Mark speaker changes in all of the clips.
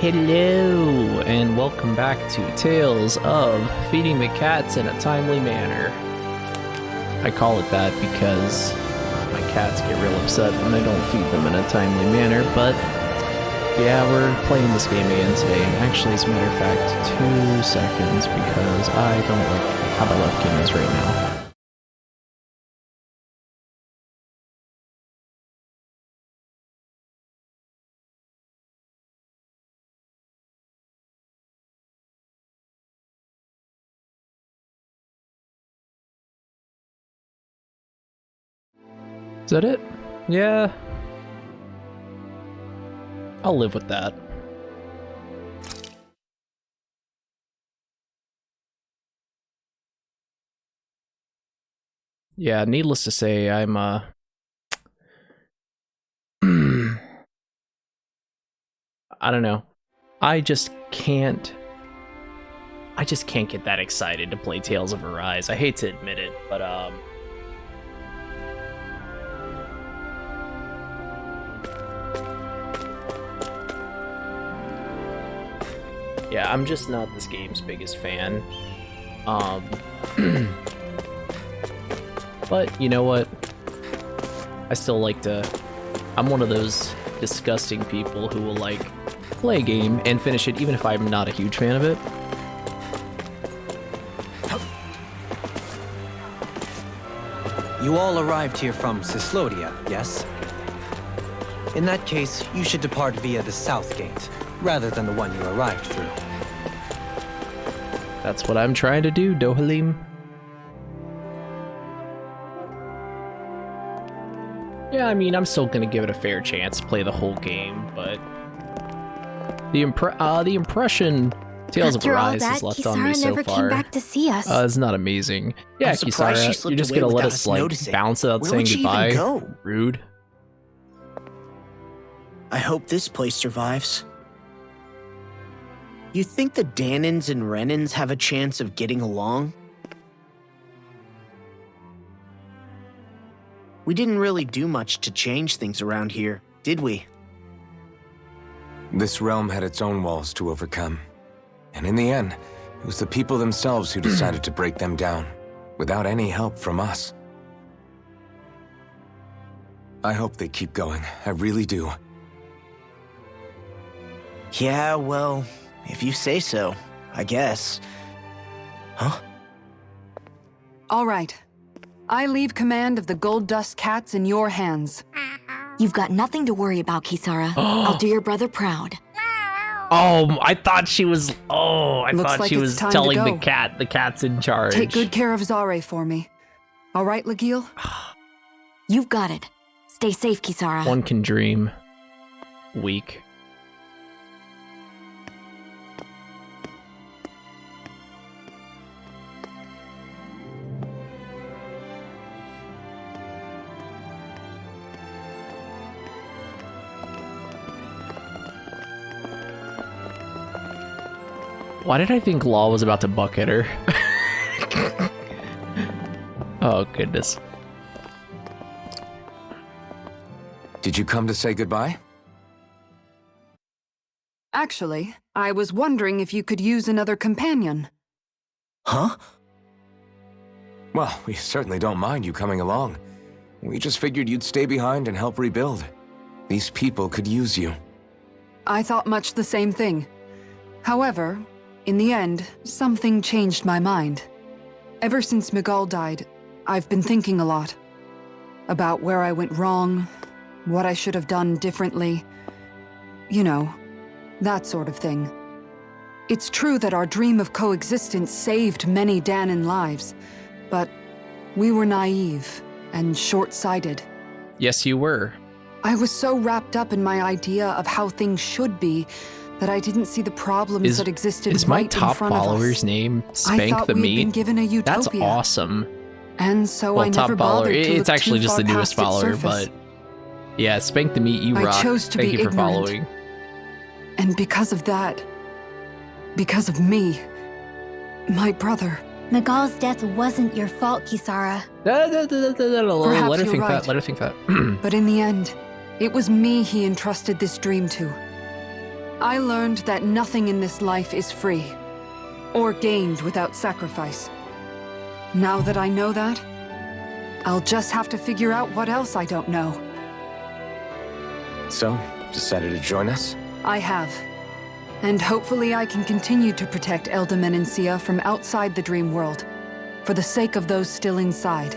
Speaker 1: Hello, and welcome back to Tales of Feeding the Cats in a Timely Manner. I call it that because my cats get real upset when I don't feed them in a timely manner, but yeah, we're playing this game again today, and actually, as a matter of fact, 2 seconds, because I don't like how my webcam is right now. Is that it? Yeah. I'll live with that. Yeah, needless to say, I'm, I don't know. I just can't get that excited to play Tales of Arise. I hate to admit it, but, yeah, I'm just not this game's biggest fan. But you know what? I still like to... I'm one of those disgusting people who will, like, play a game and finish it even if I'm not a huge fan of it.
Speaker 2: You all arrived here from Cyslodia, yes? In that case, you should depart via the south gate, rather than the one you arrived through.
Speaker 1: That's what I'm trying to do, Dohalim. Yeah, I mean, I'm still gonna give it a fair chance to play the whole game, but the impression Tales of Arise has left on me so
Speaker 3: never
Speaker 1: far
Speaker 3: came back to see us.
Speaker 1: is not amazing. Yeah,
Speaker 4: I'm surprised she
Speaker 1: Kisara,
Speaker 4: slipped
Speaker 1: you're just
Speaker 4: away
Speaker 1: gonna let
Speaker 4: without
Speaker 1: us
Speaker 4: us
Speaker 1: like
Speaker 4: noticing.
Speaker 1: bounce out
Speaker 4: Where
Speaker 1: saying
Speaker 4: would she even
Speaker 1: goodbye?
Speaker 4: go?
Speaker 1: Rude.
Speaker 4: I hope this place survives. You think the Danans and Renans have a chance of getting along? We didn't really do much to change things around here, did we?
Speaker 5: This realm had its own walls to overcome. And in the end, it was the people themselves who decided to break them down, without any help from us. I hope they keep going. I really do.
Speaker 4: Yeah, well, if you say so, I guess. Huh?
Speaker 6: All right. I leave command of the Gold Dust Cats in your hands.
Speaker 3: You've got nothing to worry about, Kisara. I'll do your brother proud.
Speaker 1: Oh, I thought she was. Oh, I
Speaker 6: Looks
Speaker 1: thought
Speaker 6: like
Speaker 1: she
Speaker 6: it's
Speaker 1: was
Speaker 6: time to
Speaker 1: telling
Speaker 6: go.
Speaker 1: the cat's in charge.
Speaker 6: Take good care of Zare for me. All right, Legil?
Speaker 3: You've got it. Stay safe, Kisara.
Speaker 1: One can dream. Weak. Why did I think Law was about to bucket her? Oh, goodness.
Speaker 5: Did you come to say goodbye?
Speaker 6: Actually, I was wondering if you could use another companion.
Speaker 4: Huh?
Speaker 5: Well, we certainly don't mind you coming along. We just figured you'd stay behind and help rebuild. These people could use you.
Speaker 6: I thought much the same thing. However, in the end, something changed my mind. Ever since Miguel died, I've been thinking a lot. About where I went wrong, what I should have done differently. You know, that sort of thing. It's true that our dream of coexistence saved many Danan lives, but we were naive and short-sighted.
Speaker 1: Yes, you were.
Speaker 6: I was so wrapped up in my idea of how things should be that I didn't see the problems that existed
Speaker 1: Is my
Speaker 6: right
Speaker 1: top
Speaker 6: in front of
Speaker 1: follower's
Speaker 6: us.
Speaker 1: name
Speaker 6: I
Speaker 1: Spank
Speaker 6: thought
Speaker 1: the
Speaker 6: we'd been
Speaker 1: Meat?
Speaker 6: given a utopia.
Speaker 1: That's awesome.
Speaker 6: And so
Speaker 1: Well,
Speaker 6: I
Speaker 1: top
Speaker 6: never
Speaker 1: follower.
Speaker 6: bothered to
Speaker 1: It's
Speaker 6: look
Speaker 1: actually
Speaker 6: too
Speaker 1: just
Speaker 6: far
Speaker 1: the newest
Speaker 6: past its
Speaker 1: follower,
Speaker 6: surface.
Speaker 1: but yeah, Spank the Meat, you
Speaker 6: I
Speaker 1: rock.
Speaker 6: chose to
Speaker 1: Thank
Speaker 6: be
Speaker 1: you for
Speaker 6: ignorant.
Speaker 1: following.
Speaker 6: And because of that, because of me, my brother,
Speaker 3: Miguel's death wasn't your fault, Kisara.
Speaker 1: Let her
Speaker 6: you're
Speaker 1: think
Speaker 6: right.
Speaker 1: that. Let her think that.
Speaker 6: but in the end, it was me he entrusted this dream to. I learned that nothing in this life is free, or gained without sacrifice. Now that I know that, I'll just have to figure out what else I don't know.
Speaker 5: So, decided to join us?
Speaker 6: I have. And hopefully I can continue to protect Elda Menancia from outside the dream world, for the sake of those still inside.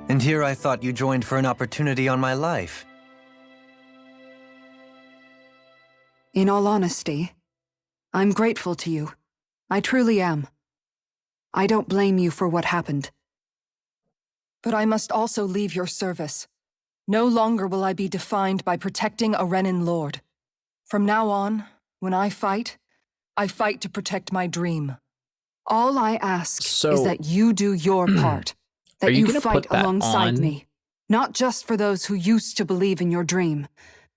Speaker 2: And here I thought you joined for an opportunity on my life.
Speaker 6: In all honesty, I'm grateful to you. I truly am. I don't blame you for what happened. But I must also leave your service. No longer will I be defined by protecting a Renan lord. From now on, when I fight to protect my dream. All I ask is that you do your part. That you fight alongside me. Not just for those who used to believe in your dream,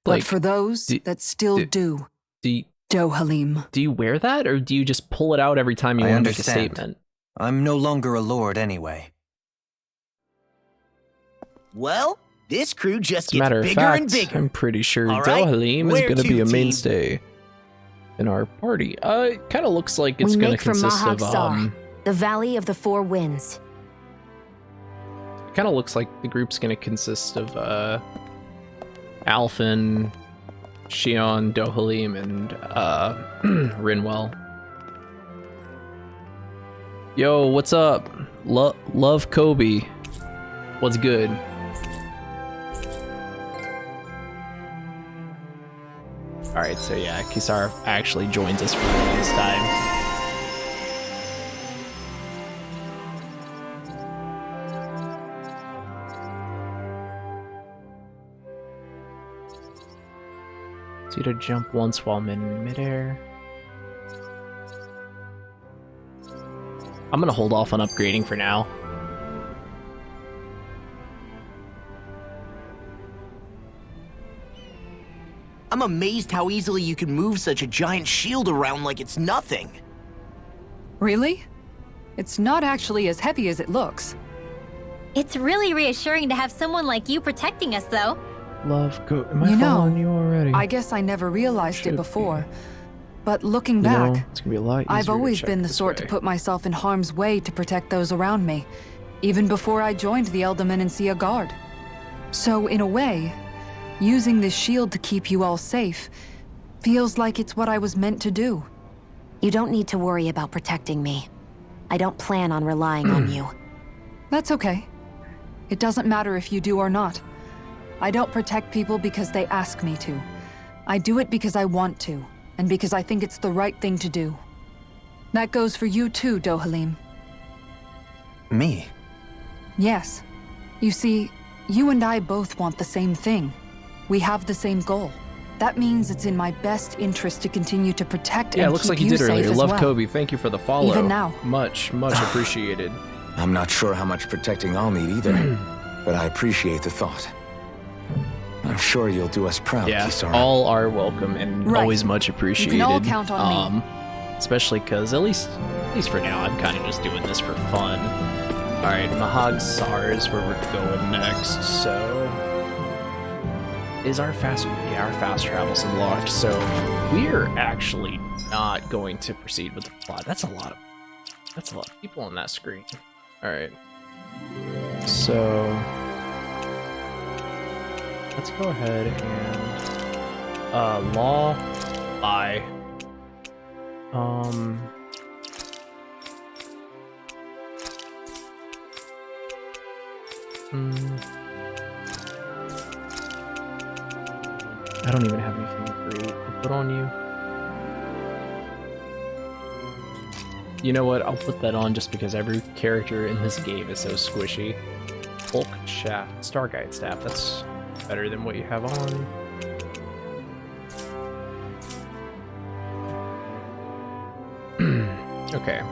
Speaker 6: but for those that still do. Dohalim.
Speaker 1: Do you wear that, or do you just pull it out every time you want to make a statement?
Speaker 2: I'm no longer a lord anyway.
Speaker 4: Well, this crew just
Speaker 1: As a
Speaker 4: gets
Speaker 1: matter of
Speaker 4: bigger
Speaker 1: fact,
Speaker 4: and bigger.
Speaker 1: I'm pretty sure
Speaker 4: All right,
Speaker 1: Dohalim is
Speaker 4: where
Speaker 1: going to
Speaker 4: to,
Speaker 1: be a
Speaker 4: team?
Speaker 1: mainstay in our party. It kind of looks like it's
Speaker 7: We
Speaker 1: going to
Speaker 7: make for
Speaker 1: consist of
Speaker 7: Mahag-Sar, the Valley of the Four Winds.
Speaker 1: kind of looks like the group's going to consist of Alphen, Shion, Dohalim, and Rinwell. Yo, what's up? Love Kobe. What's good? Alright, so yeah, Kisara actually joins us for this time. So you to jump once while in midair. I'm gonna hold off on upgrading for now.
Speaker 4: I'm amazed how easily you can move such a giant shield around like it's nothing.
Speaker 6: Really? It's not actually as heavy as it looks.
Speaker 8: It's really reassuring to have someone like you protecting us, though.
Speaker 1: Love, go. Am I
Speaker 6: You know,
Speaker 1: following you already?
Speaker 6: I guess I never realized
Speaker 1: Should
Speaker 6: it
Speaker 1: be.
Speaker 6: before. But looking
Speaker 1: You know,
Speaker 6: back,
Speaker 1: it's gonna be a lot easier
Speaker 6: I've
Speaker 1: to
Speaker 6: always
Speaker 1: check
Speaker 6: been the
Speaker 1: this
Speaker 6: sort to
Speaker 1: way.
Speaker 6: put myself in harm's way to protect those around me, even before I joined the Elda Menancia Guard. So, in a way, using this shield to keep you all safe feels like it's what I was meant to do.
Speaker 3: You don't need to worry about protecting me. I don't plan on relying on you.
Speaker 6: That's okay. It doesn't matter if you do or not. I don't protect people because they ask me to. I do it because I want to, and because I think it's the right thing to do. That goes for you too, Dohalim.
Speaker 2: Me?
Speaker 6: Yes. You see, you and I both want the same thing. We have the same goal. That means it's in my best interest to continue to protect
Speaker 1: Yeah, it
Speaker 6: and
Speaker 1: looks
Speaker 6: keep
Speaker 1: like you
Speaker 6: you
Speaker 1: did earlier.
Speaker 6: safe as
Speaker 1: Love
Speaker 6: well.
Speaker 1: Kobe. Thank you for the follow.
Speaker 6: Even now.
Speaker 1: Much appreciated.
Speaker 5: I'm not sure how much protecting I'll need either, but I appreciate the thought. I'm sure you'll do us proud,
Speaker 1: Yeah,
Speaker 5: Kisara.
Speaker 1: all are welcome and
Speaker 6: Right.
Speaker 1: always much appreciated.
Speaker 6: all count on me.
Speaker 1: Especially because at least for now, I'm kind of just doing this for fun. All right, Mahag-Sar is where we're going next. So, is our fast travel's unlocked? So we're actually not going to proceed with the plot. That's a lot of people on that screen. All right, so let's go ahead and law by I don't even have anything great to put on you. You know what? I'll put that on just because every character in this game is so squishy. Bulk Shaft, Starguide Staff, that's better than what you have on. Okay.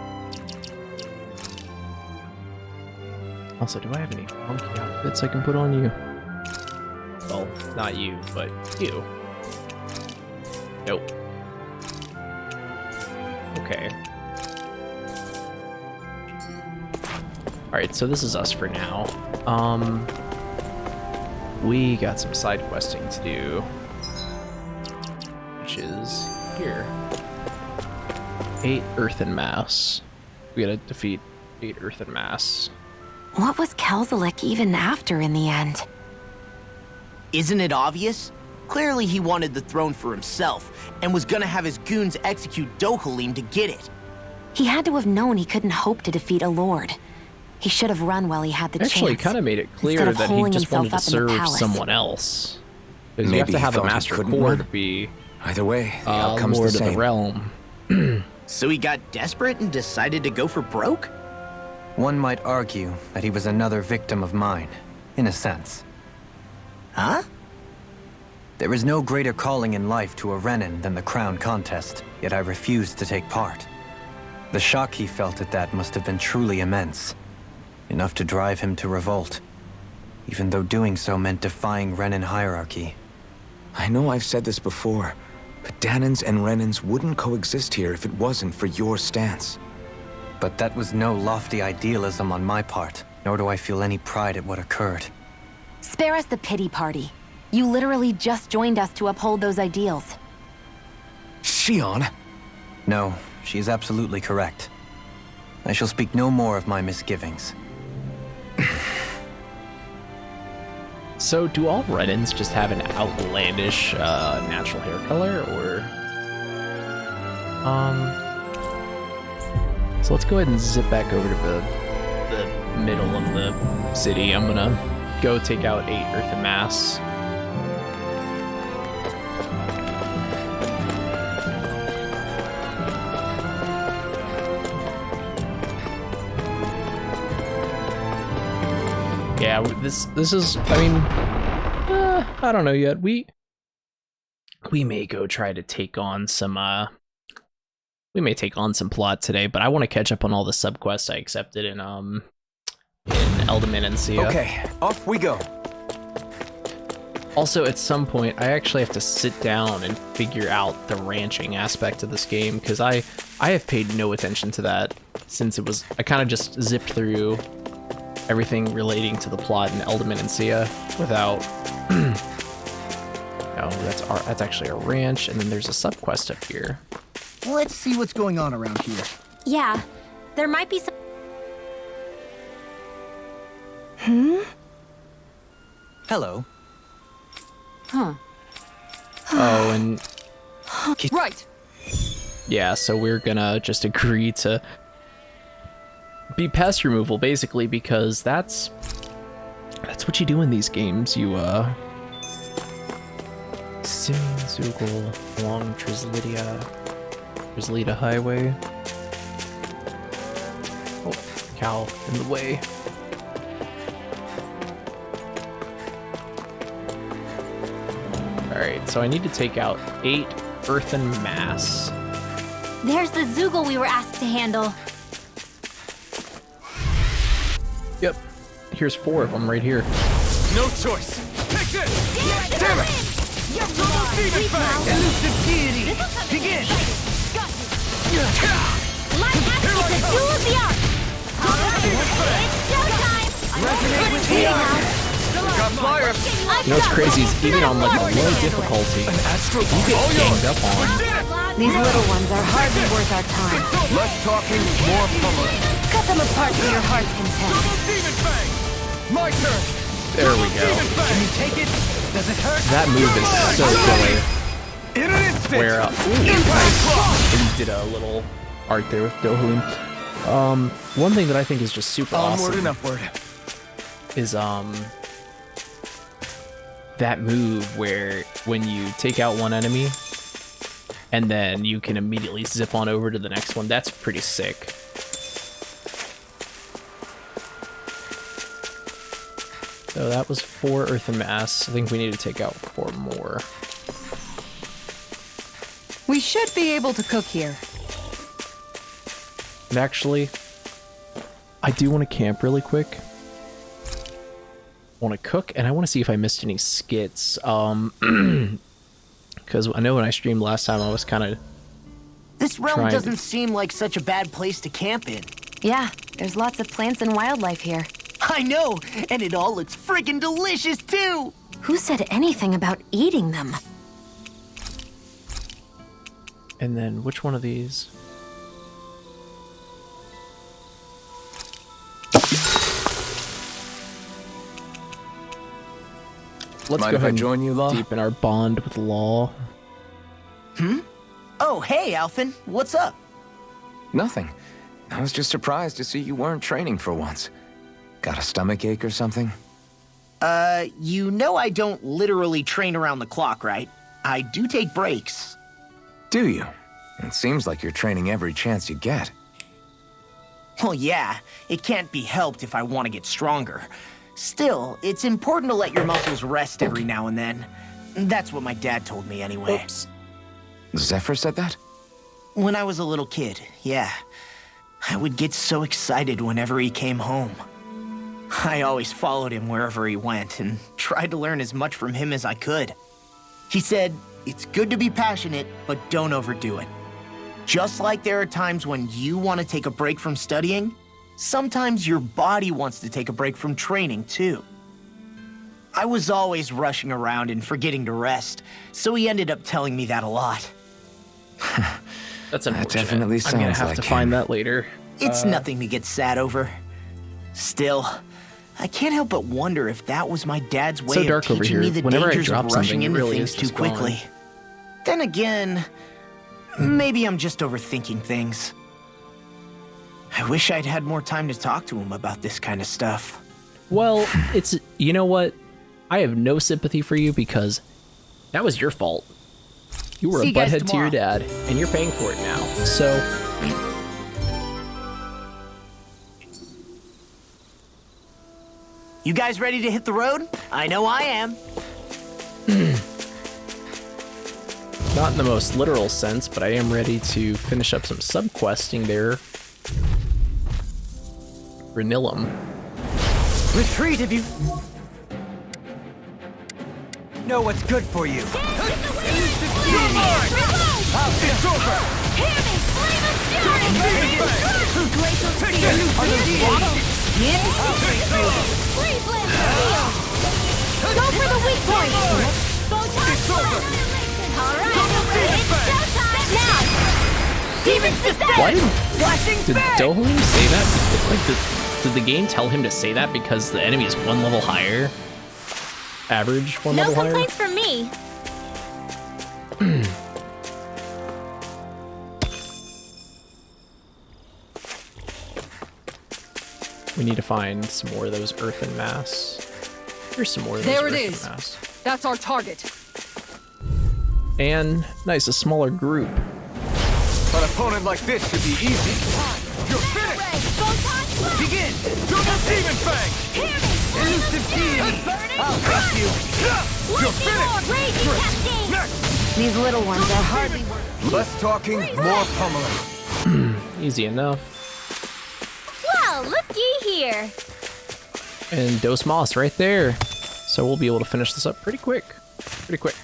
Speaker 1: Also, do I have any funky outfits I can put on you? Well, not you, but you. Nope. Okay. Alright, so this is us for now. We got some side questing to do. which is here. 8 earthen mass. We gotta defeat 8 earthen mass.
Speaker 3: What was Kelzelik even after in the end?
Speaker 4: Isn't it obvious? Clearly he wanted the throne for himself, and was gonna have his goons execute Dohalim to get it.
Speaker 3: He had to have known he couldn't hope to defeat a lord. He should have run while he had the
Speaker 1: Actually,
Speaker 3: chance.
Speaker 1: kind of made it clear
Speaker 3: instead of
Speaker 1: that he
Speaker 3: holding
Speaker 1: just wanted to
Speaker 3: himself up in the
Speaker 1: serve
Speaker 3: palace.
Speaker 1: someone else. Because you have
Speaker 5: Maybe
Speaker 1: to
Speaker 5: he
Speaker 1: have a
Speaker 5: thought he
Speaker 1: master
Speaker 5: couldn't
Speaker 1: core
Speaker 5: win.
Speaker 1: to be
Speaker 5: Either way, the outcome's
Speaker 1: Lord
Speaker 5: the
Speaker 1: of
Speaker 5: same.
Speaker 1: the Realm.
Speaker 4: So he got desperate and decided to go for broke?
Speaker 2: One might argue that he was another victim of mine, in a sense.
Speaker 4: Huh?
Speaker 2: There is no greater calling in life to a Renin than the crown contest, yet I refused to take part. The shock he felt at that must have been truly immense. Enough to drive him to revolt, even though doing so meant defying Renin hierarchy.
Speaker 5: I know I've said this before, but Dahnans and Renins wouldn't coexist here if it wasn't for your stance.
Speaker 2: But that was no lofty idealism on my part, nor do I feel any pride at what occurred.
Speaker 3: Spare us the pity party. You literally just joined us to uphold those ideals.
Speaker 5: Shion!
Speaker 2: No, she is absolutely correct. I shall speak no more of my misgivings.
Speaker 1: So, do all Renins just have an outlandish natural hair color, or? So let's go ahead and zip back over to the middle of the city. I'm gonna go take out 8 earthen mass. Yeah, this is, I mean, I don't know yet. We may go try to take on some, we may take on some plot today, but I want to catch up on all the subquests I accepted in Eldaman and Sia.
Speaker 5: Okay, off we go.
Speaker 1: Also, at some point, I actually have to sit down and figure out the ranching aspect of this game, because I have paid no attention to that since it was, I kind of just zipped through everything relating to the plot in Eldaman and Sia without, no, that's actually a ranch, and then there's a subquest up here.
Speaker 9: Let's see what's going on around here.
Speaker 8: Yeah, there might be some.
Speaker 2: Hello.
Speaker 6: Huh.
Speaker 1: Oh, and
Speaker 6: Right.
Speaker 1: yeah, so we're gonna just agree to be pest removal, basically, because that's what you do in these games. You Simeon Zugel along Trislita Highway. Oh, cow in the way. Alright, so I need to take out 8 earthen mass.
Speaker 8: There's the Zoogle we were asked to handle.
Speaker 1: Yep, here's 4 of them right here.
Speaker 5: No choice. Take this! Damn it!
Speaker 8: You're demon fang!
Speaker 9: Elusive deity, begin!
Speaker 8: Light action to duel of the arc! Alright, it's showtime!
Speaker 9: Resonate with me!
Speaker 5: Got fire!
Speaker 1: You know what's crazy is even on like a low difficulty, you get ganged up on.
Speaker 3: These little ones are hardly worth our time.
Speaker 5: Less talking, more pummeling.
Speaker 3: Cut them apart to your heart's content.
Speaker 5: Demon Fang! My turn!
Speaker 1: There we go.
Speaker 9: Can you take it? Does it hurt?
Speaker 1: That move is so killer.
Speaker 5: In an instant!
Speaker 1: Where he did a little art there with Dohalim. One thing that I think is just super
Speaker 9: Onward and
Speaker 1: awesome
Speaker 9: upward.
Speaker 1: is that move where when you take out one enemy and then you can immediately zip on over to the next one. That's pretty sick. So that was 4 earthen mass. I think we need to take out 4 more.
Speaker 6: We should be able to cook here.
Speaker 1: And actually, I do want to camp really quick. I want to cook, and I want to see if I missed any skits. Because I know when I streamed last time, I was kind of
Speaker 4: This realm
Speaker 1: Trying to-
Speaker 4: doesn't seem like such a bad place to camp in.
Speaker 3: Yeah, there's lots of plants and wildlife here.
Speaker 4: I know, and it all looks friggin' delicious too!
Speaker 3: Who said anything about eating them?
Speaker 1: And then which one of these? Let's
Speaker 5: Mind
Speaker 1: go
Speaker 5: if I
Speaker 1: ahead
Speaker 5: join you, Law?
Speaker 1: and deepen our bond with Law.
Speaker 4: Oh, hey, Alphen. What's up?
Speaker 5: Nothing. I was just surprised to see you weren't training for once. Got a stomach ache or something?
Speaker 4: You know I don't literally train around the clock, right? I do take breaks.
Speaker 5: Do you? It seems like you're training every chance you get.
Speaker 4: Well, yeah, it can't be helped if I want to get stronger. Still, it's important to let your muscles rest every now and then. That's what my dad told me anyway.
Speaker 1: Oops.
Speaker 5: Zephyr said that?
Speaker 4: When I was a little kid, yeah. I would get so excited whenever he came home. I always followed him wherever he went and tried to learn as much from him as I could. He said, it's good to be passionate, but don't overdo it. Just like there are times when you want to take a break from studying, sometimes your body wants to take a break from training too. I was always rushing around and forgetting to rest, so he ended up telling me that a lot.
Speaker 1: That's unfortunate.
Speaker 5: definitely
Speaker 1: I'm gonna
Speaker 5: sounds
Speaker 1: have
Speaker 5: like
Speaker 1: to
Speaker 5: him.
Speaker 1: find that later.
Speaker 4: It's nothing to get sad over. Still, I can't help but wonder if that was my dad's way
Speaker 1: so
Speaker 4: of
Speaker 1: dark over
Speaker 4: teaching
Speaker 1: here.
Speaker 4: me the
Speaker 1: Whenever I
Speaker 4: dangers
Speaker 1: drop
Speaker 4: of rushing
Speaker 1: something, it
Speaker 4: into
Speaker 1: really
Speaker 4: things
Speaker 1: is
Speaker 4: too
Speaker 1: just gone.
Speaker 4: quickly. Then again, maybe I'm just overthinking things. I wish I'd had more time to talk to him about this kind of stuff.
Speaker 1: Well, it's, you know what? I have no sympathy for you because that was your fault. You were
Speaker 3: See
Speaker 1: a
Speaker 3: you guys
Speaker 1: butthead to your
Speaker 3: tomorrow.
Speaker 1: dad, and you're paying for it now. So,
Speaker 4: You guys ready to hit the road? I know I am.
Speaker 1: not in the most literal sense, but I am ready to finish up some subquesting there. Renillum.
Speaker 9: Retreat if you know what's good for you. It's over.
Speaker 8: Go for the weak point! It's over! Alright, it's showtime! Now! Demons descend!
Speaker 1: Why did Dohalim say that? Like, did the game tell him to say that because the enemy is one level higher? Average one
Speaker 8: No
Speaker 1: level higher?
Speaker 8: complaints from me!
Speaker 1: We need to find some more of those earthen mass. Here's some more of those
Speaker 6: There it
Speaker 1: earthen
Speaker 6: is.
Speaker 1: mass.
Speaker 6: That's our target.
Speaker 1: And nice, a smaller group.
Speaker 5: An opponent like this should be easy.
Speaker 9: You're finished. Begin. Double demon fang. Elusive deity. I'll cut you. You're finished. Next.
Speaker 3: These little ones are hardly worth.
Speaker 5: Less talking, more pummeling.
Speaker 1: Easy enough.
Speaker 8: Well, looky here!
Speaker 1: And Dos Moss right there. So we'll be able to finish this up pretty quick. Pretty quick.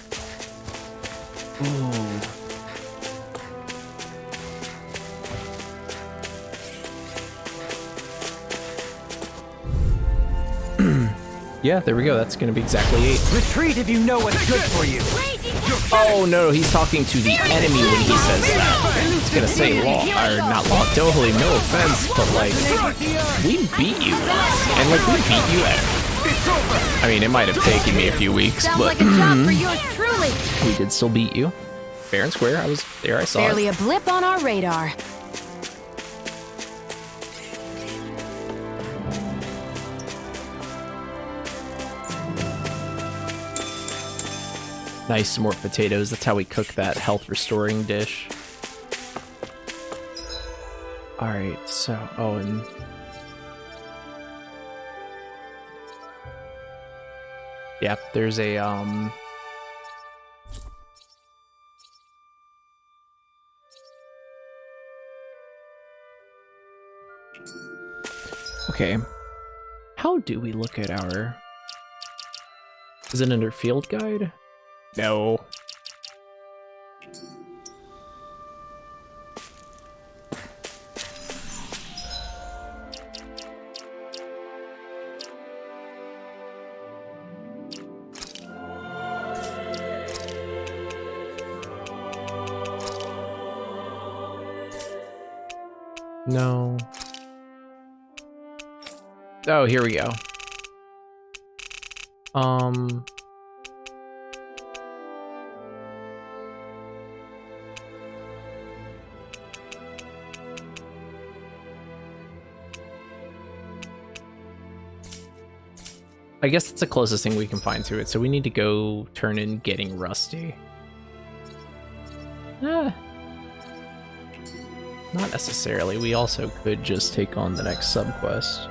Speaker 1: Yeah, there we go. That's going to be exactly 8.
Speaker 9: Retreat if you know what's good for you.
Speaker 1: Oh, no, he's talking to the enemy when he says that. He's going to say Law, or not Law, Dohalim, no offense, but like, we beat you once. And like, we beat you at... I mean, it might have taken me a few weeks,
Speaker 3: Sounds
Speaker 1: but
Speaker 3: like a job for yours truly.
Speaker 1: we did still beat you. Fair and square, I was there, I saw
Speaker 3: Barely
Speaker 1: it.
Speaker 3: a blip on our radar.
Speaker 1: Nice, some more potatoes. That's how we cook that health restoring dish. Alright, so, oh, and... Yep, there's a, Okay. How do we look at our... Is it under field guide? No. No. Oh, here we go. I guess it's the closest thing we can find to it, so we need to go turn in Getting Rusty. Not necessarily. We also could just take on the next subquest.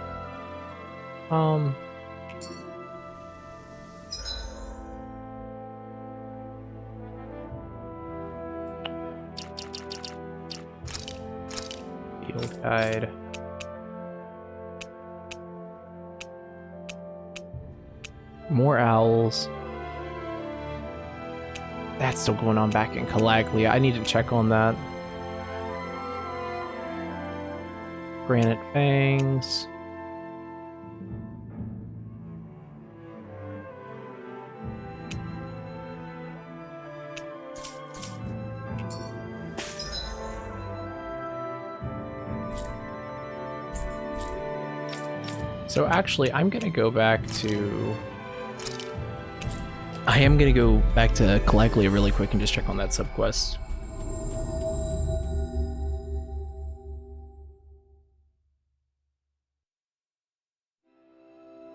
Speaker 1: Field guide. More owls. That's still going on back in Calaglia. I need to check on that. Granite fangs. So actually, I'm gonna go back to... I am gonna go back to Calaglia really quick and just check on that subquest.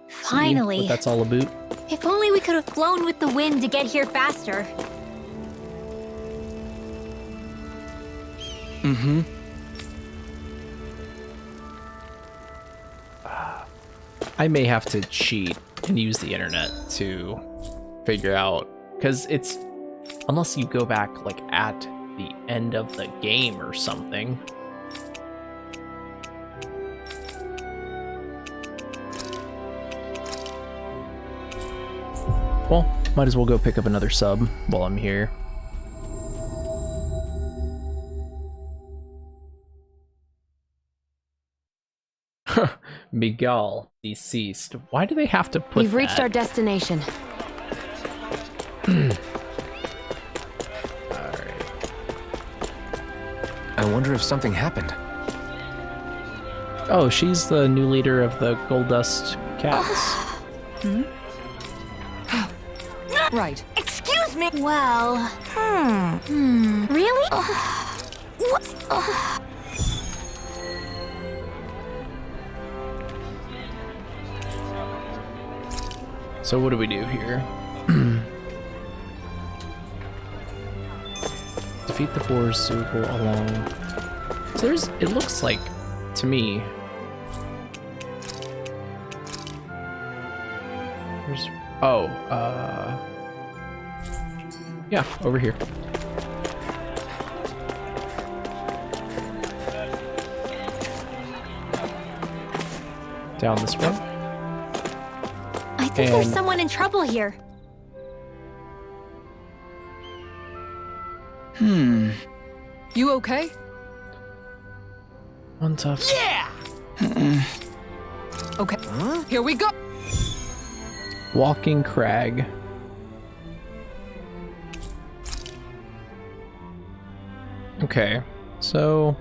Speaker 8: Finally.
Speaker 1: See what that's all about.
Speaker 8: If only we could have flown with the wind to get here faster.
Speaker 9: Mm-hmm.
Speaker 1: I may have to cheat and use the internet to figure out, because it's, unless you go back like at the end of the game or something. Well, might as well go pick up another sub while I'm here. Miguel deceased. Why do they have to put
Speaker 3: We've reached
Speaker 1: that?
Speaker 3: our destination.
Speaker 1: Alright.
Speaker 5: I wonder if something happened.
Speaker 1: Oh, she's the new leader of the Gold Dust Cats.
Speaker 6: Right.
Speaker 8: Excuse me. Well, really? What?
Speaker 1: So what do we do here? Defeat the Boars Zoogle along. So there's, it looks like, to me, there's, oh, yeah, over here. Down this way.
Speaker 8: I think there's
Speaker 1: And-
Speaker 8: someone in trouble here.
Speaker 6: You okay?
Speaker 1: One tough.
Speaker 6: Okay. Here we go.
Speaker 1: Walking Crag. Okay, so...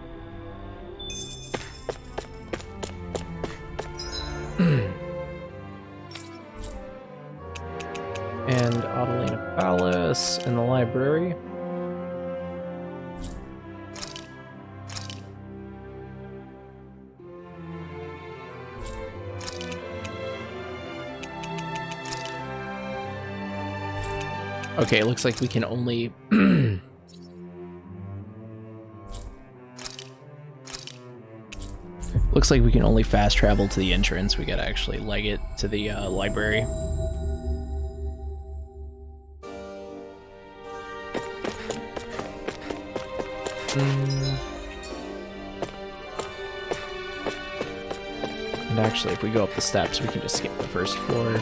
Speaker 1: and Adelina Palace and the library. Okay, it looks like we can only... Looks like we can only fast travel to the entrance. We gotta actually leg it to the library. And actually, if we go up the steps, we can just skip the first floor.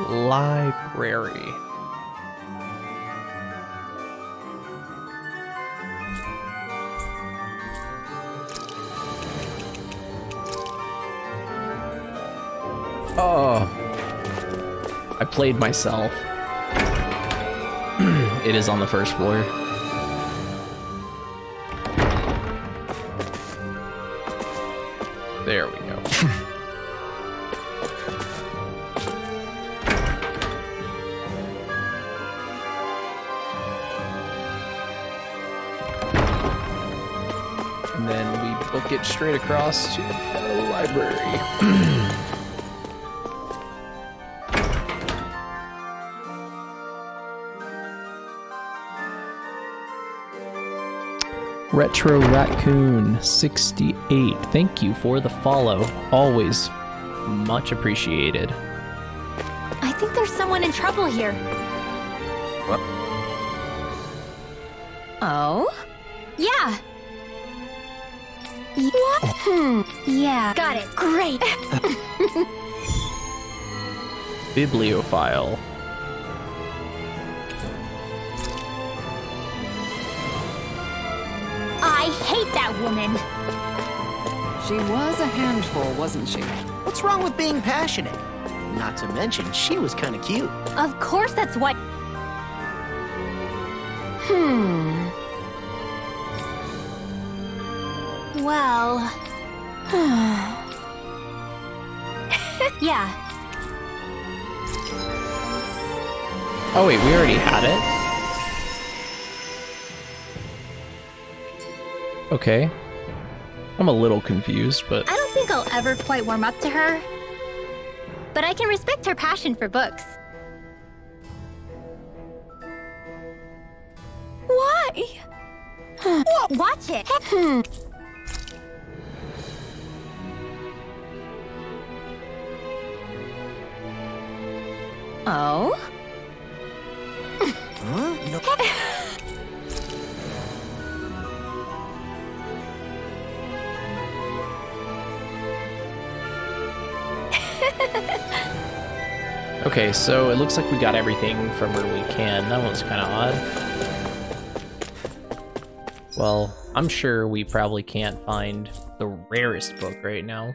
Speaker 1: Library. Oh. I played myself. It is on the first floor. There we go. And then we book it straight across to the library. Retro Raccoon 68. Thank you for the follow. Always much appreciated.
Speaker 8: I think there's someone in trouble here.
Speaker 2: What?
Speaker 8: Oh? Yeah. What? Yeah. Got it. Great.
Speaker 1: Bibliophile.
Speaker 8: I hate that woman.
Speaker 6: She was a handful, wasn't she?
Speaker 4: What's wrong with being passionate? Not to mention, she was kind of cute.
Speaker 8: Of course that's what... Well... yeah.
Speaker 1: Oh wait, we already had it? Okay. I'm a little confused, but...
Speaker 8: I don't think I'll ever quite warm up to her. But I can respect her passion for books. Why? Watch it. Oh?
Speaker 4: Huh? No.
Speaker 1: Okay, so it looks like we got everything from where we can. That one's kind of odd. Well, I'm sure we probably can't find the rarest book right now.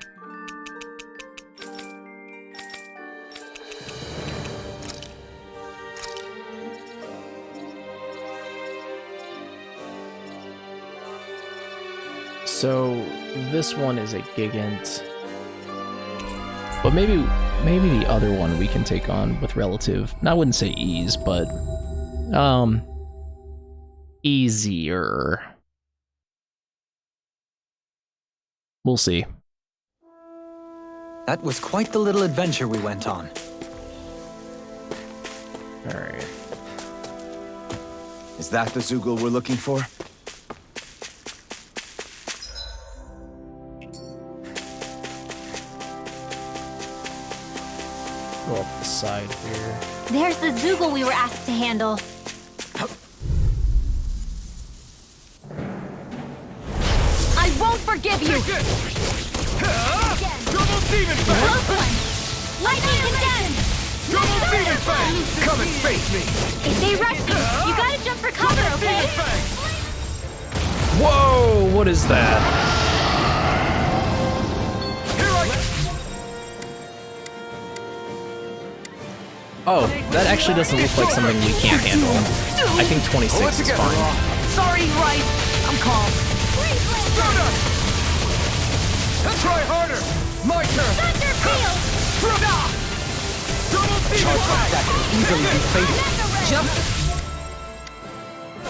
Speaker 1: So this one is a Gigant. But maybe the other one we can take on with relative, I wouldn't say ease, but easier. We'll see.
Speaker 2: That was quite the little adventure we went on.
Speaker 1: All right.
Speaker 5: Is that the Zoogle we're looking for?
Speaker 1: Go up the side here.
Speaker 8: There's the Zoogle we were asked to handle. I won't forgive you!
Speaker 9: Double Demon Fang!
Speaker 8: Close one! Lightning condemned!
Speaker 9: Double Demon Fang! Come and face me!
Speaker 8: If they rush you, you gotta jump for cover, okay?
Speaker 1: Whoa! What is that? Oh, that actually doesn't look like something we can't handle. I think 26 is fine.
Speaker 9: Sorry, right. I'm calm. Try harder. My turn.
Speaker 8: Thunder Field!
Speaker 9: Double Demon Fang!
Speaker 2: Easily be fatal.
Speaker 6: Just...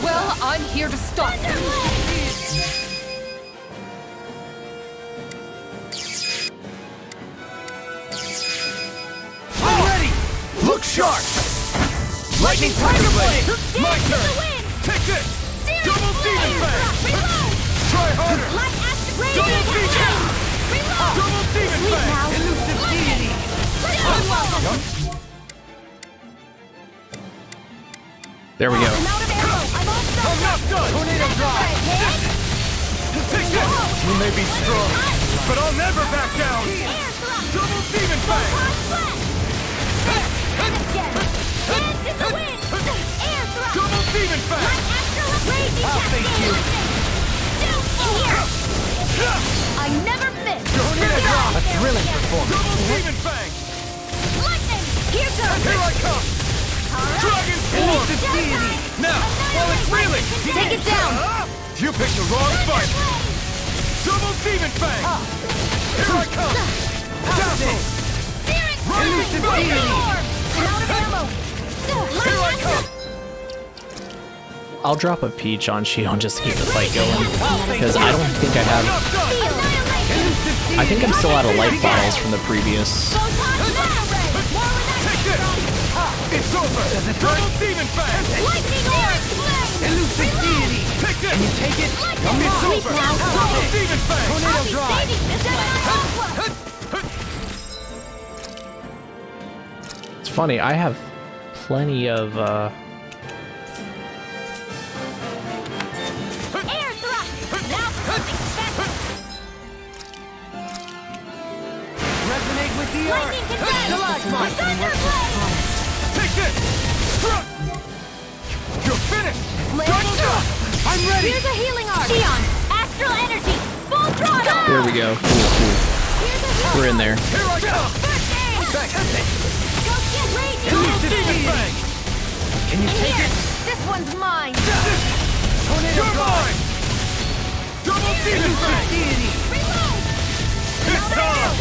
Speaker 6: Well, I'm here to stop you.
Speaker 9: I'm ready. Look sharp. Lightning Tiger Blade. My turn. Take this. Double Demon Fang. Try harder. Double Demon Fang. Double Demon Fang. Elusive deity.
Speaker 1: There we go.
Speaker 9: I'm not done. Tornado Drive. Take this. You may be strong, but I'll never back down. Double Demon Fang. Double Demon Fang. I'll face you.
Speaker 8: I never miss!
Speaker 9: Tornado Drop.
Speaker 2: A thrilling performance.
Speaker 9: Double Demon Fang. Here I come! Dragon form! Now, while it's reeling!
Speaker 8: Take it down!
Speaker 9: You picked the wrong fight! Double Demon Fang! Here I come! Dazzle! Rising Falcon!
Speaker 8: Out of ammo!
Speaker 9: Here I come!
Speaker 1: I'll drop a peach on Shion just to keep the fight going, because I don't think I have... I think I'm still out of life bottles from the previous...
Speaker 9: Take this! It's over! Double Demon Fang!
Speaker 8: Lightning Orange Flame!
Speaker 9: Elusive Deity! Take this! Can you take it? It's over! Double Demon Fang!
Speaker 8: I'll be saving this one!
Speaker 1: It's funny, I have plenty of,
Speaker 8: Air thrust! Now something special!
Speaker 9: Resonate with the
Speaker 8: Lightning condense! Thunder blade!
Speaker 9: Take this! You're finished!
Speaker 8: Double
Speaker 9: Double I'm ready!
Speaker 8: Here's a healing arc! Shion! Astral energy! Full throttle!
Speaker 1: there we go. Cool, cool.
Speaker 8: Here's a healing
Speaker 1: We're in there.
Speaker 9: Here I come!
Speaker 8: First aid! Go get raging!
Speaker 9: Elusive Demon Fang! Can you take
Speaker 8: Here!
Speaker 9: it?
Speaker 8: This one's mine!
Speaker 9: You're mine! Double Demon Fang!
Speaker 8: Reload!
Speaker 9: It's time!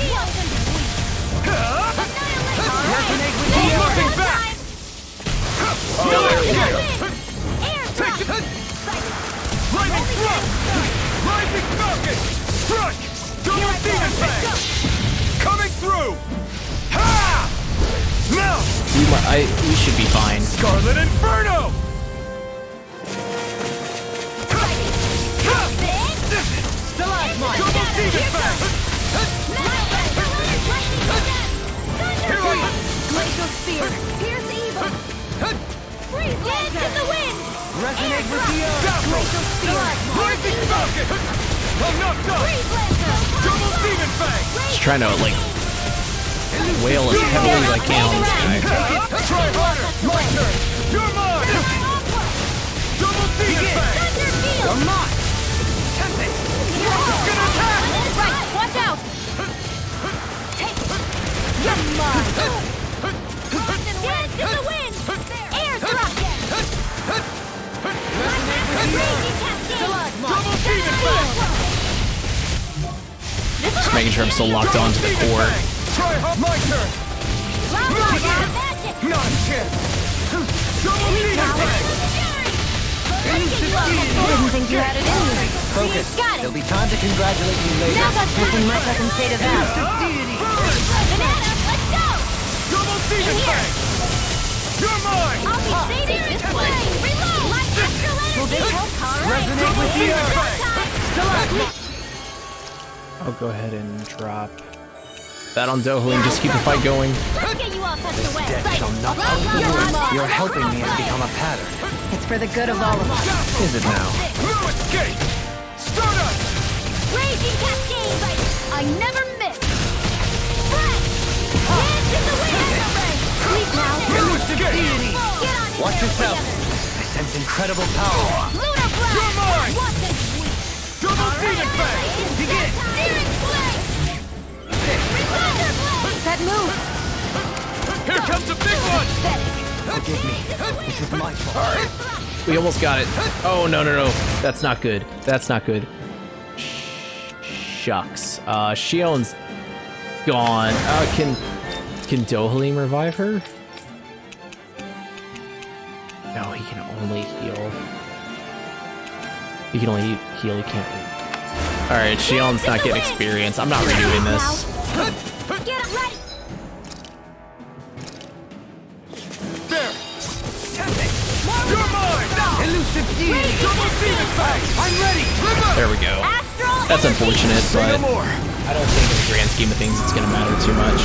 Speaker 8: Resonate
Speaker 9: with the looking back!
Speaker 8: Air
Speaker 9: Take
Speaker 8: thrust!
Speaker 9: it! Lightning thrust! Rising Falcon! Strike! Double Demon Fang! Coming through! Ha! Now!
Speaker 1: We should be fine.
Speaker 9: Scarlet Inferno! Double Demon Fang! Here I am!
Speaker 8: Glacial Spear! Pierce evil! Freeze Dance in the wind!
Speaker 9: Resonate with the earth! Dazzle! Rising Falcon! I'm not done!
Speaker 8: Freeze Lancer!
Speaker 9: Double Demon Fang!
Speaker 1: Just trying to, like, wail as heavily as I can on this guy.
Speaker 9: Try harder! My turn! You're mine! Double Demon Fang!
Speaker 8: Thunder Field!
Speaker 9: I'm not! Tempting! Gonna attack!
Speaker 8: Right, watch out! Take it! You're mine! Dance in the wind! Air thrust! Raging Cascade!
Speaker 9: Double Demon Fang!
Speaker 1: Just making sure I'm still locked on to the core.
Speaker 9: Try hard! My turn!
Speaker 8: Round magic!
Speaker 9: Not a chance! Double Demon Fang!
Speaker 3: Didn't think you had it in you.
Speaker 2: Focus.
Speaker 8: Got it.
Speaker 2: There'll be time to congratulate you later.
Speaker 3: Now that's nothing much I can say to that.
Speaker 8: Banana, let's go!
Speaker 9: Double Demon Fang! You're mine!
Speaker 8: I'll be saving this way! Reload! Light astral energy!
Speaker 9: Resonate with the earth!
Speaker 1: I'll go ahead and drop that on Dohalim just to keep the fight going.
Speaker 8: Let's get you all tucked away!
Speaker 2: Death shall not outlive you. You're helping me to become a pattern.
Speaker 3: It's for the good of all of us.
Speaker 2: Is it now?
Speaker 9: No escape! Stardust!
Speaker 8: Raging Cascade! I never miss! Fresh! Dance in the wind! Sleep now!
Speaker 9: Elusive Deity!
Speaker 8: Get on in
Speaker 2: Watch
Speaker 8: there
Speaker 2: yourself.
Speaker 8: together.
Speaker 2: I sense incredible power.
Speaker 8: Lunar Blast!
Speaker 9: You're mine!
Speaker 8: What the sweet!
Speaker 9: Double Demon Fang!
Speaker 8: Begin! Searing Flame! Thunder Blade! That move!
Speaker 9: Here comes a big one!
Speaker 2: Forgive me. This is my fault.
Speaker 1: We almost got it. Oh, no, no, no. That's not good. That's not good. Shucks. Shion's gone. Can Dohalim revive her? No, he can only heal. He can only heal, he can't. Alright, Shion's not getting experience. I'm not redoing this.
Speaker 8: Get it ready!
Speaker 9: There! You're mine! Elusive Deity! Double Demon Fang! I'm ready!
Speaker 1: There we go.
Speaker 8: Astral
Speaker 1: That's
Speaker 8: energy!
Speaker 1: unfortunate,
Speaker 9: Say no
Speaker 1: but
Speaker 9: more!
Speaker 1: I don't think in the grand scheme of things it's gonna matter too much.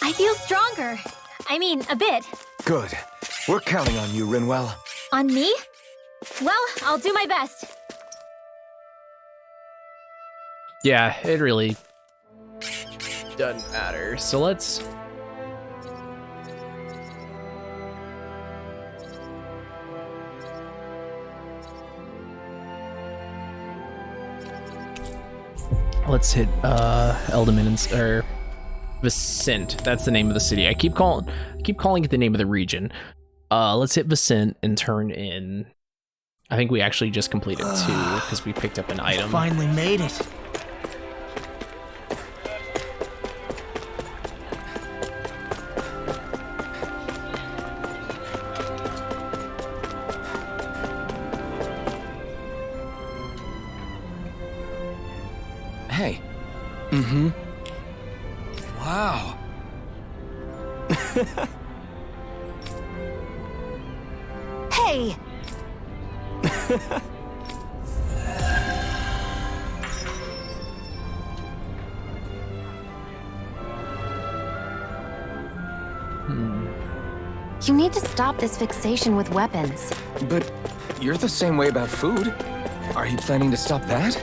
Speaker 8: I feel stronger. I mean, a bit.
Speaker 5: Good. We're counting on you, Rinwell.
Speaker 8: On me? Well, I'll do my best.
Speaker 1: Yeah, it really doesn't matter. So let's... let's hit Eldaman or Vicent. That's the name of the city. I keep calling it the name of the region. Let's hit Vicent and turn in. I think we actually just completed 2 because we picked up an item.
Speaker 4: Finally made it.
Speaker 5: Hey.
Speaker 9: Mm-hmm.
Speaker 5: Wow.
Speaker 3: Hey! You need to stop this fixation with weapons.
Speaker 5: But you're the same way about food. Are you planning to stop that?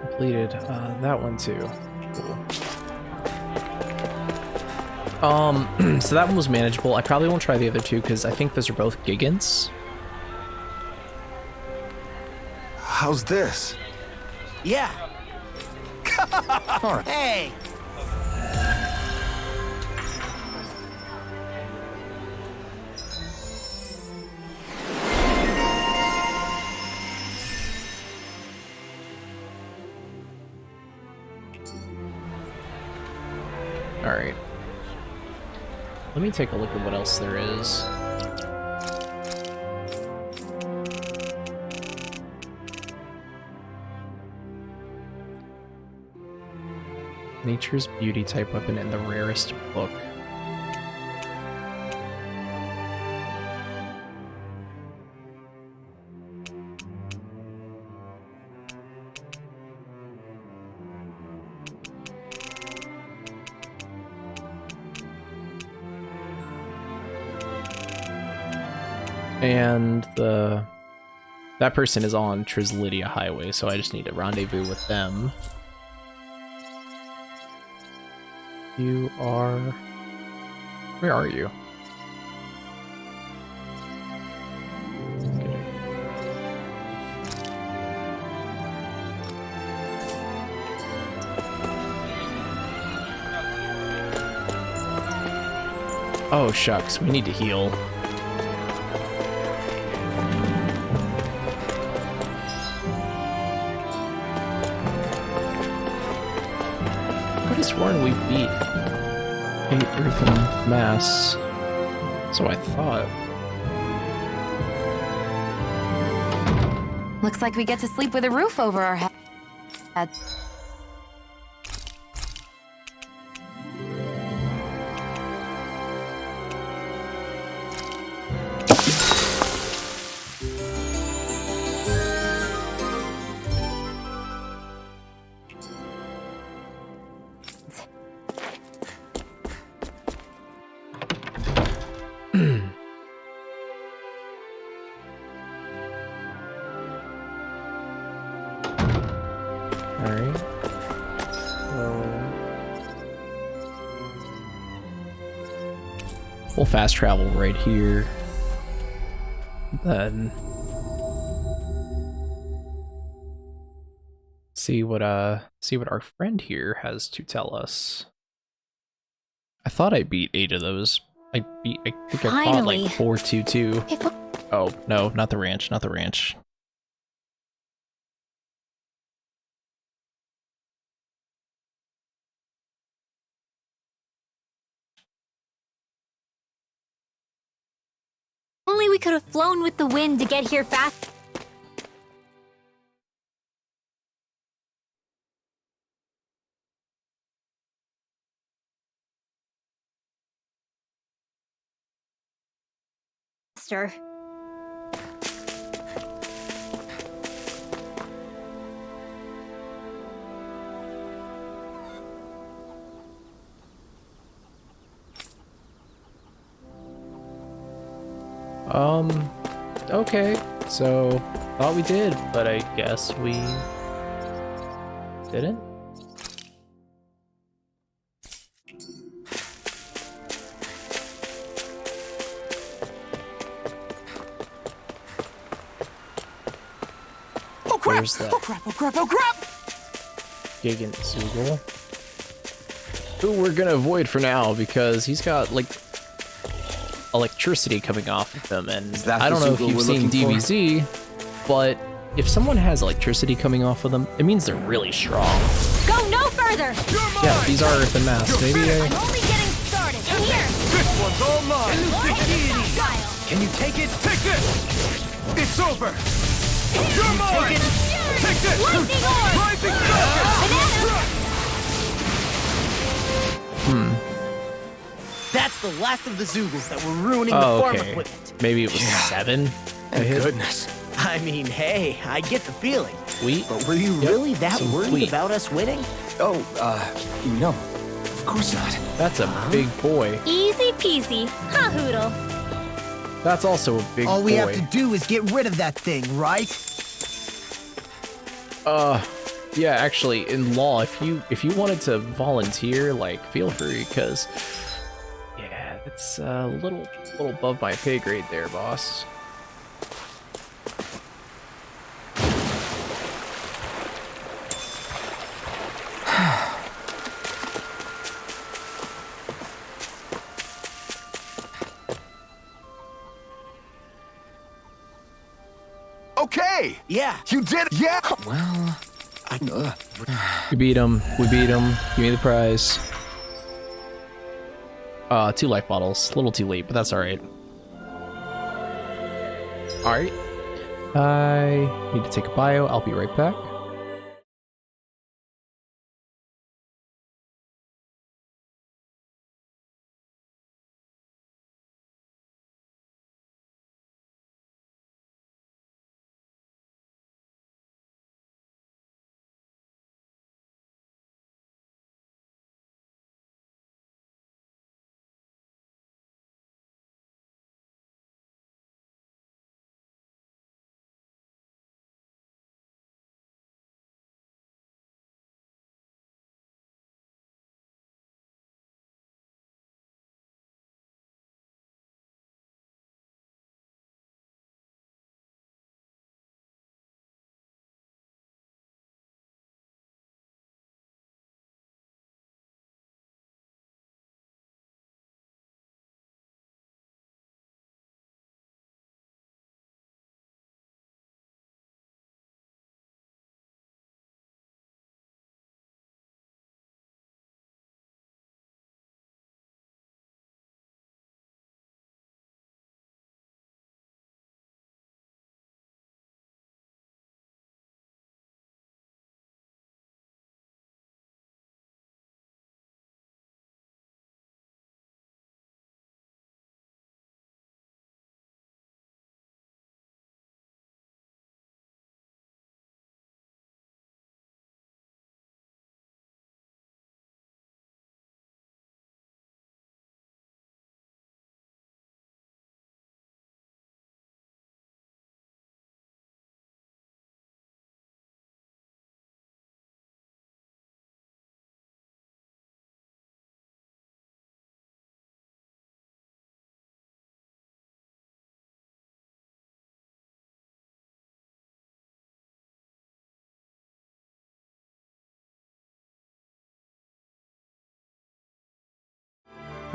Speaker 1: Completed that one too. Cool. So that one was manageable. I probably won't try the other 2 because I think those are both Gigants.
Speaker 9: How's this?
Speaker 4: Yeah.
Speaker 5: All right.
Speaker 4: Hey!
Speaker 1: All right. Let me take a look at what else there is. Nature's Beauty type weapon and the rarest book. And that person is on Trislydia Highway, so I just need to rendezvous with them. You are... Where are you? Okay. Oh, shucks. We need to heal. I could have sworn we beat 8 Earthen Mass. So I thought.
Speaker 3: Looks like we get to sleep with a roof over our head.
Speaker 1: Alright. So... we'll fast travel right here. Then... see what our friend here has to tell us. I thought I beat 8 of those. I think I fought like 4-2-2. Oh, no, not the ranch, not the ranch.
Speaker 8: Only we could have flown with the wind to get here fast. Faster.
Speaker 1: Okay, so thought we did, but I guess we didn't. there's that
Speaker 4: Oh crap, oh crap, oh crap!
Speaker 1: Gigant Zoogle, who we're gonna avoid for now because he's got like electricity coming off of him, and
Speaker 5: that
Speaker 1: I don't
Speaker 5: the
Speaker 1: know if
Speaker 5: Zoogle
Speaker 1: you've
Speaker 5: we're
Speaker 1: seen
Speaker 5: looking
Speaker 1: DBZ, but if someone has electricity coming off of them, it means they're really strong.
Speaker 8: Go no further!
Speaker 1: Yeah, these are Earth and Mass. Maybe
Speaker 8: I'm only getting started. Here!
Speaker 9: This one's all mine!
Speaker 8: Style.
Speaker 4: Can you take it?
Speaker 9: Take this! It's over! You're mine! Take this!
Speaker 8: Lightning orb!
Speaker 9: Rising Falcon!
Speaker 8: Banana!
Speaker 4: That's the last of the Zoogles that were ruining
Speaker 1: Oh,
Speaker 4: the farm
Speaker 1: okay.
Speaker 4: equipment.
Speaker 1: Maybe it was 7.
Speaker 5: Thank goodness.
Speaker 4: I mean, hey, I get the feeling.
Speaker 1: Wheat.
Speaker 4: But were you
Speaker 1: Yep,
Speaker 4: really that
Speaker 1: some
Speaker 4: worried
Speaker 1: wheat.
Speaker 4: about us winning?
Speaker 5: Oh, no. Of course not.
Speaker 1: That's a big boy.
Speaker 8: Easy peasy. Ha hoodle.
Speaker 1: That's also a big
Speaker 4: All
Speaker 1: boy.
Speaker 4: we have to do is get rid of that thing, right?
Speaker 1: Yeah, actually, in law, if you wanted to volunteer, like, feel free, because yeah, it's a little above my pay grade there, boss.
Speaker 9: Okay!
Speaker 4: Yeah.
Speaker 9: You did it! Yeah!
Speaker 5: Well,
Speaker 1: We beat him. We beat him. Give me the prize. 2 life bottles. A little too late, but that's alright. Alright. I need to take a bio. I'll be right back.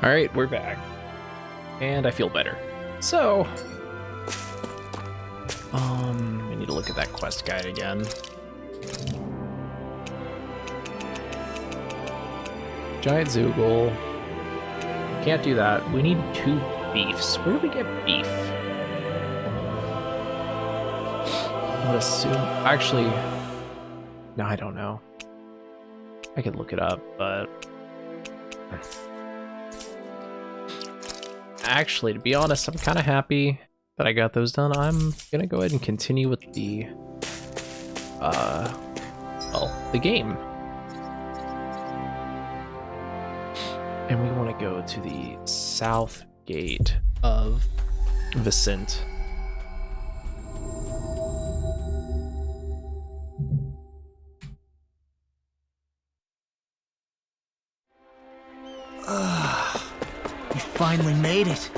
Speaker 1: Alright, we're back. And I feel better. So, I need to look at that quest guide again. Giant Zoogle. Can't do that. We need 2 beefs. Where do we get beef? I would assume... Actually... No, I don't know. I could look it up, but... Actually, to be honest, I'm kind of happy that I got those done. I'm gonna go ahead and continue with the, well, the game. And we want to go to the south gate of Vicent.
Speaker 4: We finally made it.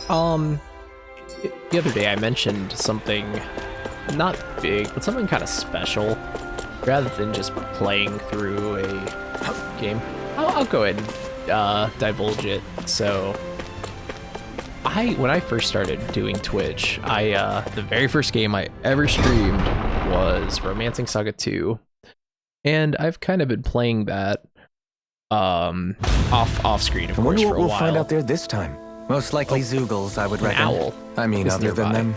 Speaker 1: The other day I mentioned something not big, but something kind of special, rather than just playing through a game. I'll go ahead and divulge it. So, when I first started doing Twitch, the very first game I ever streamed was Romancing Saga 2, and I've kind of been playing that off screen, of
Speaker 5: I
Speaker 1: course,
Speaker 5: wonder
Speaker 1: for
Speaker 5: what
Speaker 1: a
Speaker 5: we'll
Speaker 1: while.
Speaker 5: find out there this time.
Speaker 2: Most likely Zoogles, I would
Speaker 1: An
Speaker 2: reckon.
Speaker 1: owl.
Speaker 5: I mean,
Speaker 1: is
Speaker 5: other than
Speaker 1: nearby.
Speaker 5: them.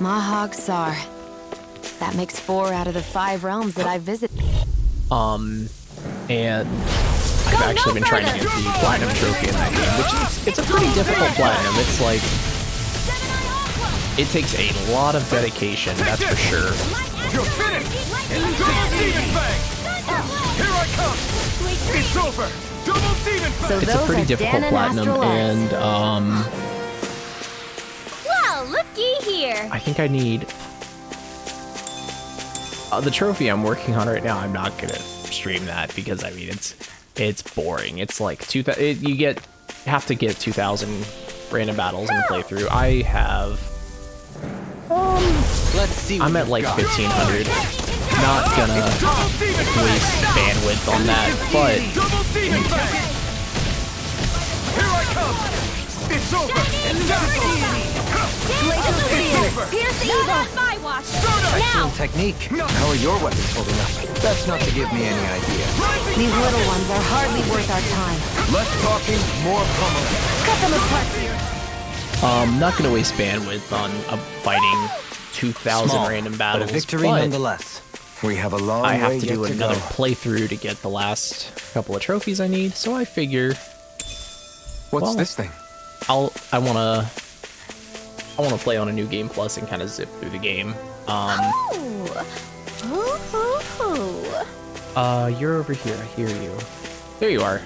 Speaker 3: Mahog Sar. That makes 4 out of the 5 realms that I've visited.
Speaker 1: And I've actually been trying to get the platinum trophy in that game, which it's a pretty difficult platinum. It's like, it takes a lot of dedication, that's for sure.
Speaker 9: You're finished! Double Demon Fang! Here I come! It's over! Double Demon Fang!
Speaker 3: So
Speaker 1: It's a
Speaker 3: those
Speaker 1: pretty
Speaker 3: are
Speaker 1: difficult
Speaker 3: Dan and
Speaker 1: platinum,
Speaker 3: Astrolabe.
Speaker 1: and
Speaker 8: Well, looky here.
Speaker 1: I think I need the trophy I'm working on right now. I'm not gonna stream that because I mean it's boring. It's like you have to get 2,000 random battles in a playthrough. I have
Speaker 2: Let's see.
Speaker 1: I'm at like 1,500. Not gonna waste bandwidth on that, but
Speaker 9: Double Demon Fang! Here I come! It's over! It's over!
Speaker 8: Here's the evil. On my watch.
Speaker 2: Excellent technique. How are your weapons holding up? That's not to give me any idea.
Speaker 3: These little ones are hardly worth our time.
Speaker 9: Less talking, more pummeling.
Speaker 3: Cut them apart here.
Speaker 1: not gonna waste bandwidth on fighting 2,000
Speaker 2: Small,
Speaker 1: random
Speaker 2: but
Speaker 1: battles.
Speaker 2: a victory
Speaker 1: but
Speaker 2: nonetheless.
Speaker 5: We have a long
Speaker 1: I have
Speaker 5: way
Speaker 1: to
Speaker 5: yet
Speaker 1: do
Speaker 5: to
Speaker 1: another
Speaker 5: go.
Speaker 1: playthrough to get the last couple of trophies I need. So I figure
Speaker 5: What's
Speaker 1: well,
Speaker 5: this thing?
Speaker 1: I wanna play on a new game plus and kind of zip through the game. You're over here. I hear you. There you are.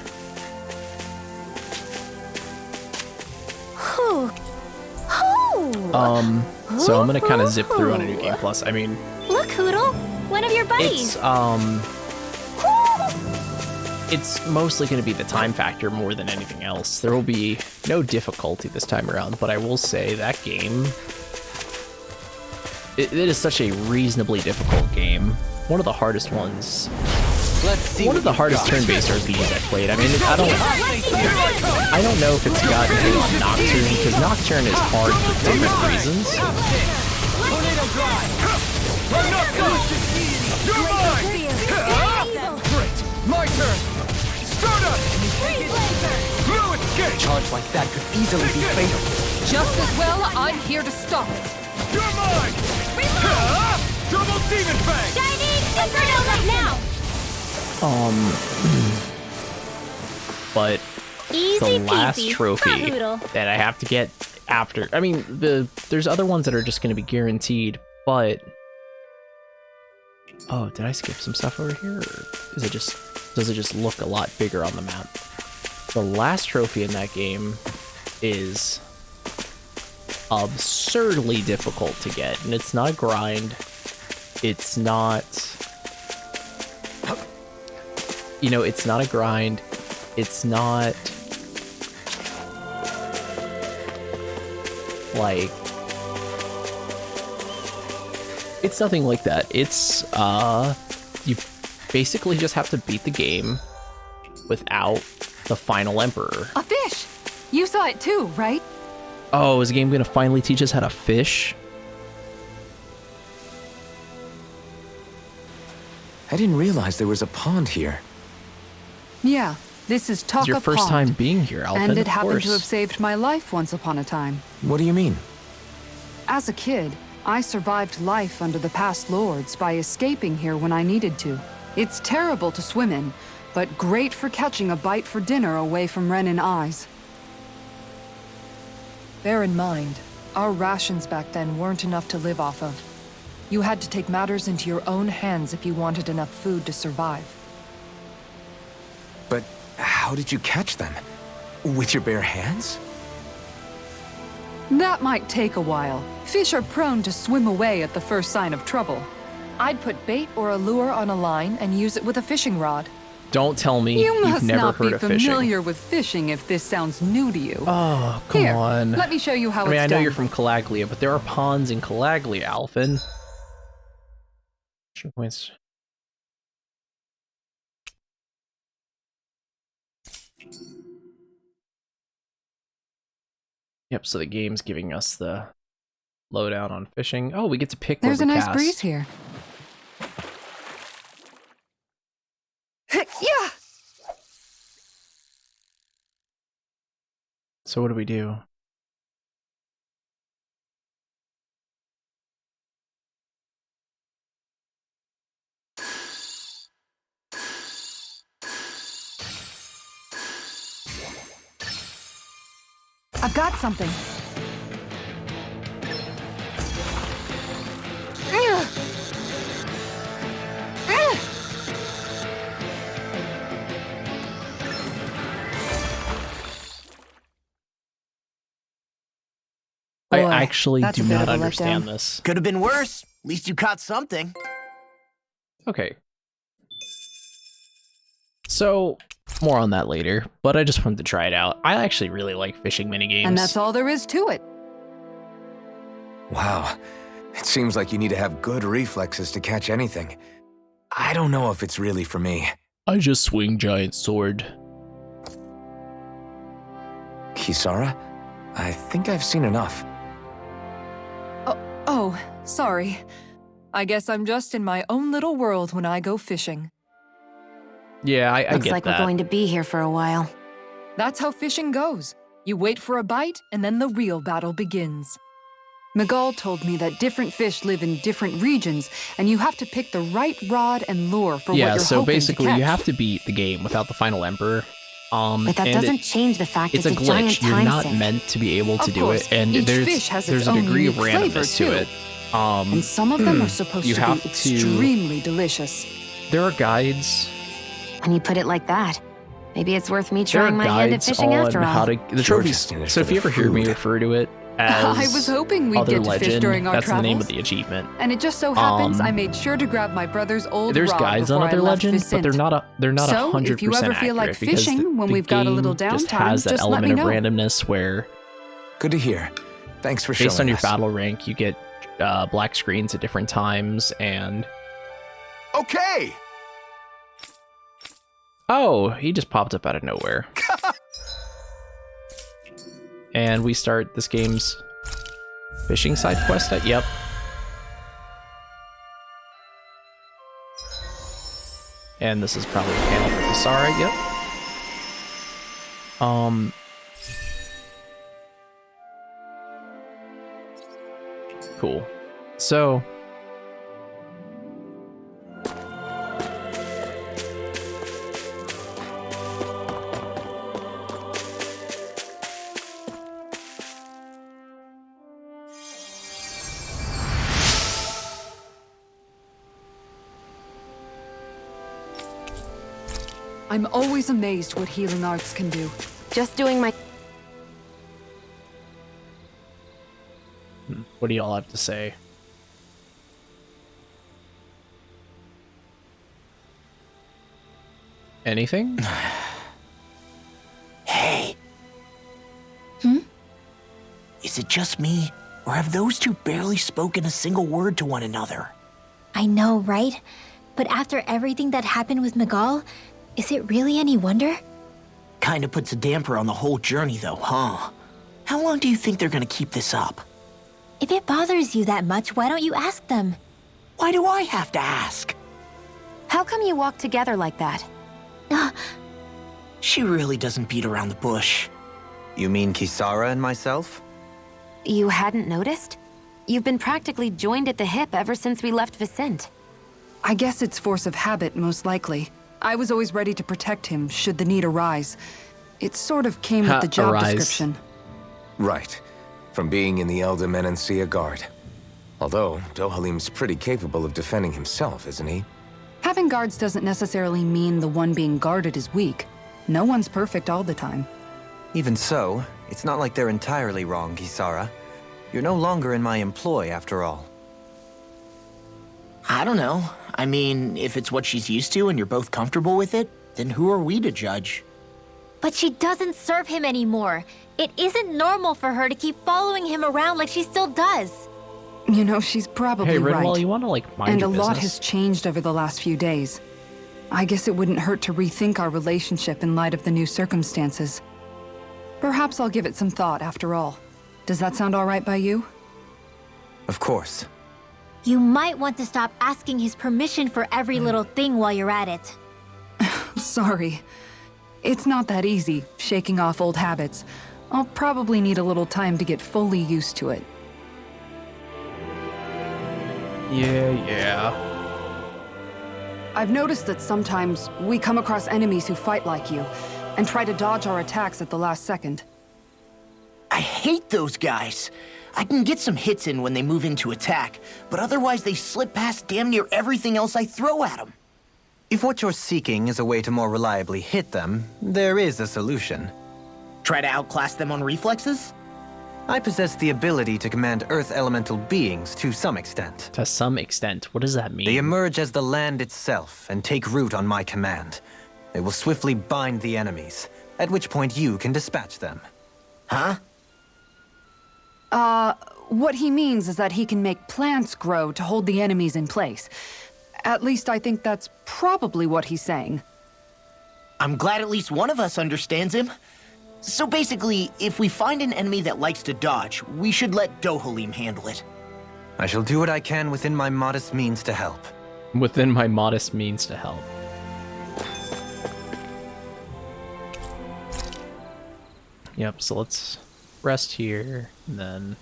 Speaker 1: So I'm gonna kind of zip through on a new game plus. I mean,
Speaker 8: Look, Hoodle. One of your buddies.
Speaker 1: it's mostly going to be the time factor more than anything else. There will be no difficulty this time around, but I will say that game, it is such a reasonably difficult game. One of the hardest ones.
Speaker 2: Let's see.
Speaker 1: One of the hardest turn-based RPGs I've played. I mean, I don't know if it's got anything on Nocturne, because Nocturne is hard for different reasons.
Speaker 9: Tornado Drive! I'm not done! You're mine! Great! My turn! Stardust! No escape!
Speaker 2: Charge like that could easily be fatal.
Speaker 6: Just as well, I'm here to stop it.
Speaker 9: You're mine! Double Demon Fang!
Speaker 8: Shining Supernova now.
Speaker 1: But
Speaker 8: Easy
Speaker 1: the last
Speaker 8: peasy.
Speaker 1: trophy
Speaker 8: Bahoodle.
Speaker 1: that I have to get after, I mean, there's other ones that are just going to be guaranteed, but oh, did I skip some stuff over here, or does it just look a lot bigger on the map? The last trophy in that game is absurdly difficult to get, and it's not a grind. It's not, you know, it's not a grind. It's not like, it's nothing like that. It's you basically just have to beat the game without the final emperor.
Speaker 6: A fish! You saw it too, right?
Speaker 1: Oh, is the game gonna finally teach us how to fish?
Speaker 5: I didn't realize there was a pond here.
Speaker 6: Yeah, this is Taka
Speaker 1: It's your first
Speaker 6: Pond,
Speaker 1: time being here, Alphen.
Speaker 6: and it
Speaker 1: of
Speaker 6: happened to
Speaker 1: course.
Speaker 6: have saved my life once upon a time.
Speaker 5: What do you mean?
Speaker 6: As a kid, I survived life under the past lords by escaping here when I needed to. It's terrible to swim in, but great for catching a bite for dinner away from Renin eyes.
Speaker 10: Bear in mind, our rations back then weren't enough to live off of. You had to take matters into your own hands if you wanted enough food to survive.
Speaker 5: But how did you catch them? With your bare hands?
Speaker 6: That might take a while. Fish are prone to swim away at the first sign of trouble.
Speaker 10: I'd put bait or a lure on a line and use it with a fishing rod.
Speaker 1: Don't tell me
Speaker 6: You
Speaker 1: you've
Speaker 6: must
Speaker 1: never
Speaker 6: not
Speaker 1: heard
Speaker 6: be
Speaker 1: of fishing.
Speaker 6: familiar with fishing if this sounds new to you.
Speaker 1: Oh, come
Speaker 6: Here,
Speaker 1: on.
Speaker 6: let me show you how
Speaker 1: I mean,
Speaker 6: it's
Speaker 1: I know
Speaker 6: done.
Speaker 1: you're from Calaglia, but there are ponds in Calaglia, Alphen. Action points. Yep, so the game's giving us the lowdown on fishing. Oh, we get to pick where
Speaker 6: There's
Speaker 1: we
Speaker 6: a nice
Speaker 1: cast.
Speaker 6: breeze here. Yeah.
Speaker 1: So what do we do?
Speaker 6: I've got something.
Speaker 1: I
Speaker 6: Boy,
Speaker 1: actually
Speaker 6: that's
Speaker 1: do
Speaker 6: a bit
Speaker 1: not
Speaker 6: of a
Speaker 1: understand
Speaker 6: letdown.
Speaker 1: this.
Speaker 4: Could have been worse. At least you caught something.
Speaker 1: Okay. So, more on that later, but I just wanted to try it out. I actually really like fishing minigames.
Speaker 6: And that's all there is to it.
Speaker 5: Wow. It seems like you need to have good reflexes to catch anything. I don't know if it's really for me.
Speaker 1: I just swing giant sword.
Speaker 5: Kisara? I think I've seen enough.
Speaker 10: Oh, sorry. I guess I'm just in my own little world when I go fishing.
Speaker 1: Yeah, I
Speaker 3: Looks
Speaker 1: get
Speaker 3: like
Speaker 1: that.
Speaker 3: we're going to be here for a while.
Speaker 10: That's how fishing goes. You wait for a bite, and then the real battle begins.
Speaker 6: Miguel told me that different fish live in different regions, and you have to pick the right rod and lure for what
Speaker 1: Yeah,
Speaker 6: you're
Speaker 1: so
Speaker 6: hoping
Speaker 1: basically
Speaker 6: to catch.
Speaker 1: you have to beat the game without the final emperor.
Speaker 3: But that
Speaker 1: and
Speaker 3: doesn't change the fact
Speaker 1: it's
Speaker 3: it's
Speaker 1: a
Speaker 3: a giant
Speaker 1: glitch. You're
Speaker 3: time
Speaker 1: not
Speaker 3: sink.
Speaker 1: meant to be able to
Speaker 6: Of
Speaker 1: do
Speaker 6: course,
Speaker 1: it, and
Speaker 6: each
Speaker 1: there's
Speaker 6: fish has
Speaker 1: there's
Speaker 6: its
Speaker 1: a
Speaker 6: own
Speaker 1: degree of
Speaker 6: unique flavor,
Speaker 1: randomness to
Speaker 6: too.
Speaker 1: it.
Speaker 6: And some of them are supposed
Speaker 1: you
Speaker 6: to
Speaker 1: have
Speaker 6: be
Speaker 1: to-
Speaker 6: extremely delicious.
Speaker 1: There are guides.
Speaker 3: When you put it like that, maybe it's worth me
Speaker 1: There are
Speaker 3: trying my hand at
Speaker 1: guides
Speaker 3: fishing
Speaker 1: on
Speaker 3: after all.
Speaker 1: how to the
Speaker 5: Sure,
Speaker 1: trophies.
Speaker 5: just in it
Speaker 1: So
Speaker 5: for
Speaker 1: if you
Speaker 5: the
Speaker 1: ever hear me
Speaker 5: food.
Speaker 1: refer to it as
Speaker 6: I was hoping we'd
Speaker 1: Other
Speaker 6: get to
Speaker 1: Legend,
Speaker 6: fish during our
Speaker 1: that's
Speaker 6: travels.
Speaker 1: the name of the achievement.
Speaker 6: And it just so happens
Speaker 1: Um,
Speaker 6: I made sure to grab my brother's old
Speaker 1: There's
Speaker 6: rod
Speaker 1: guides on
Speaker 6: before I
Speaker 1: Other
Speaker 6: left
Speaker 1: Legend, but
Speaker 6: Vicente.
Speaker 1: they're not
Speaker 6: So,
Speaker 1: 100%
Speaker 6: if you ever feel like
Speaker 1: accurate because
Speaker 6: fishing when
Speaker 1: the
Speaker 6: we've got a little
Speaker 1: game just
Speaker 6: downtime,
Speaker 1: has that
Speaker 6: just let me
Speaker 1: element of
Speaker 6: know.
Speaker 1: randomness where
Speaker 5: Good to hear. Thanks for showing
Speaker 1: based on your
Speaker 5: us.
Speaker 1: battle rank, you get black screens at different times, and
Speaker 9: Okay!
Speaker 1: oh, he just popped up out of nowhere. And we start this game's fishing side quest. Yep. And this is probably a panel for Kisara. Yep. Cool. So
Speaker 6: I'm always amazed what healing arts can do.
Speaker 3: Just doing my...
Speaker 1: what do y'all have to say? Anything?
Speaker 4: Hey. Is it just me, or have those two barely spoken a single word to one another?
Speaker 7: I know, right? But after everything that happened with Miguel, is it really any wonder?
Speaker 4: Kinda puts a damper on the whole journey, though, huh? How long do you think they're gonna keep this up?
Speaker 7: If it bothers you that much, why don't you ask them?
Speaker 4: Why do I have to ask?
Speaker 3: How come you walk together like that?
Speaker 4: She really doesn't beat around the bush.
Speaker 2: You mean Kisara and myself?
Speaker 3: You hadn't noticed? You've been practically joined at the hip ever since we left Vicente.
Speaker 6: I guess it's force of habit, most likely. I was always ready to protect him, should the need arise. It sort of came with the job
Speaker 1: Arise.
Speaker 6: description.
Speaker 5: Right. From being in the Elder Menancia Guard. Although, Dohalim's pretty capable of defending himself, isn't he?
Speaker 6: Having guards doesn't necessarily mean the one being guarded is weak. No one's perfect all the time.
Speaker 2: Even so, it's not like they're entirely wrong, Kisara. You're no longer in my employ, after all.
Speaker 4: I don't know. I mean, if it's what she's used to and you're both comfortable with it, then who are we to judge?
Speaker 7: But she doesn't serve him anymore. It isn't normal for her to keep following him around like she still does.
Speaker 6: You know, she's probably
Speaker 1: Hey,
Speaker 6: right.
Speaker 1: Rinwell, you want to, like, mind
Speaker 6: And
Speaker 1: your
Speaker 6: a lot
Speaker 1: business?
Speaker 6: has changed over the last few days. I guess it wouldn't hurt to rethink our relationship in light of the new circumstances. Perhaps I'll give it some thought after all. Does that sound all right by you?
Speaker 2: Of course.
Speaker 7: You might want to stop asking his permission for every little thing while you're at it.
Speaker 6: Sorry. It's not that easy, shaking off old habits. I'll probably need a little time to get fully used to it.
Speaker 1: Yeah.
Speaker 6: I've noticed that sometimes we come across enemies who fight like you, and try to dodge our attacks at the last second.
Speaker 4: I hate those guys. I can get some hits in when they move into attack, but otherwise they slip past damn near everything else I throw at them.
Speaker 2: If what you're seeking is a way to more reliably hit them, there is a solution.
Speaker 4: Try to outclass them on reflexes?
Speaker 2: I possess the ability to command Earth elemental beings to some extent.
Speaker 1: To some extent. What does that mean?
Speaker 2: They emerge as the land itself and take root on my command. They will swiftly bind the enemies, at which point you can dispatch them.
Speaker 4: Huh?
Speaker 6: What he means is that he can make plants grow to hold the enemies in place. At least I think that's probably what he's saying.
Speaker 4: I'm glad at least one of us understands him. So basically, if we find an enemy that likes to dodge, we should let Dohalim handle it.
Speaker 2: I shall do what I can within my modest means to help.
Speaker 1: Within my modest means to help. Yep, so let's rest here, and then...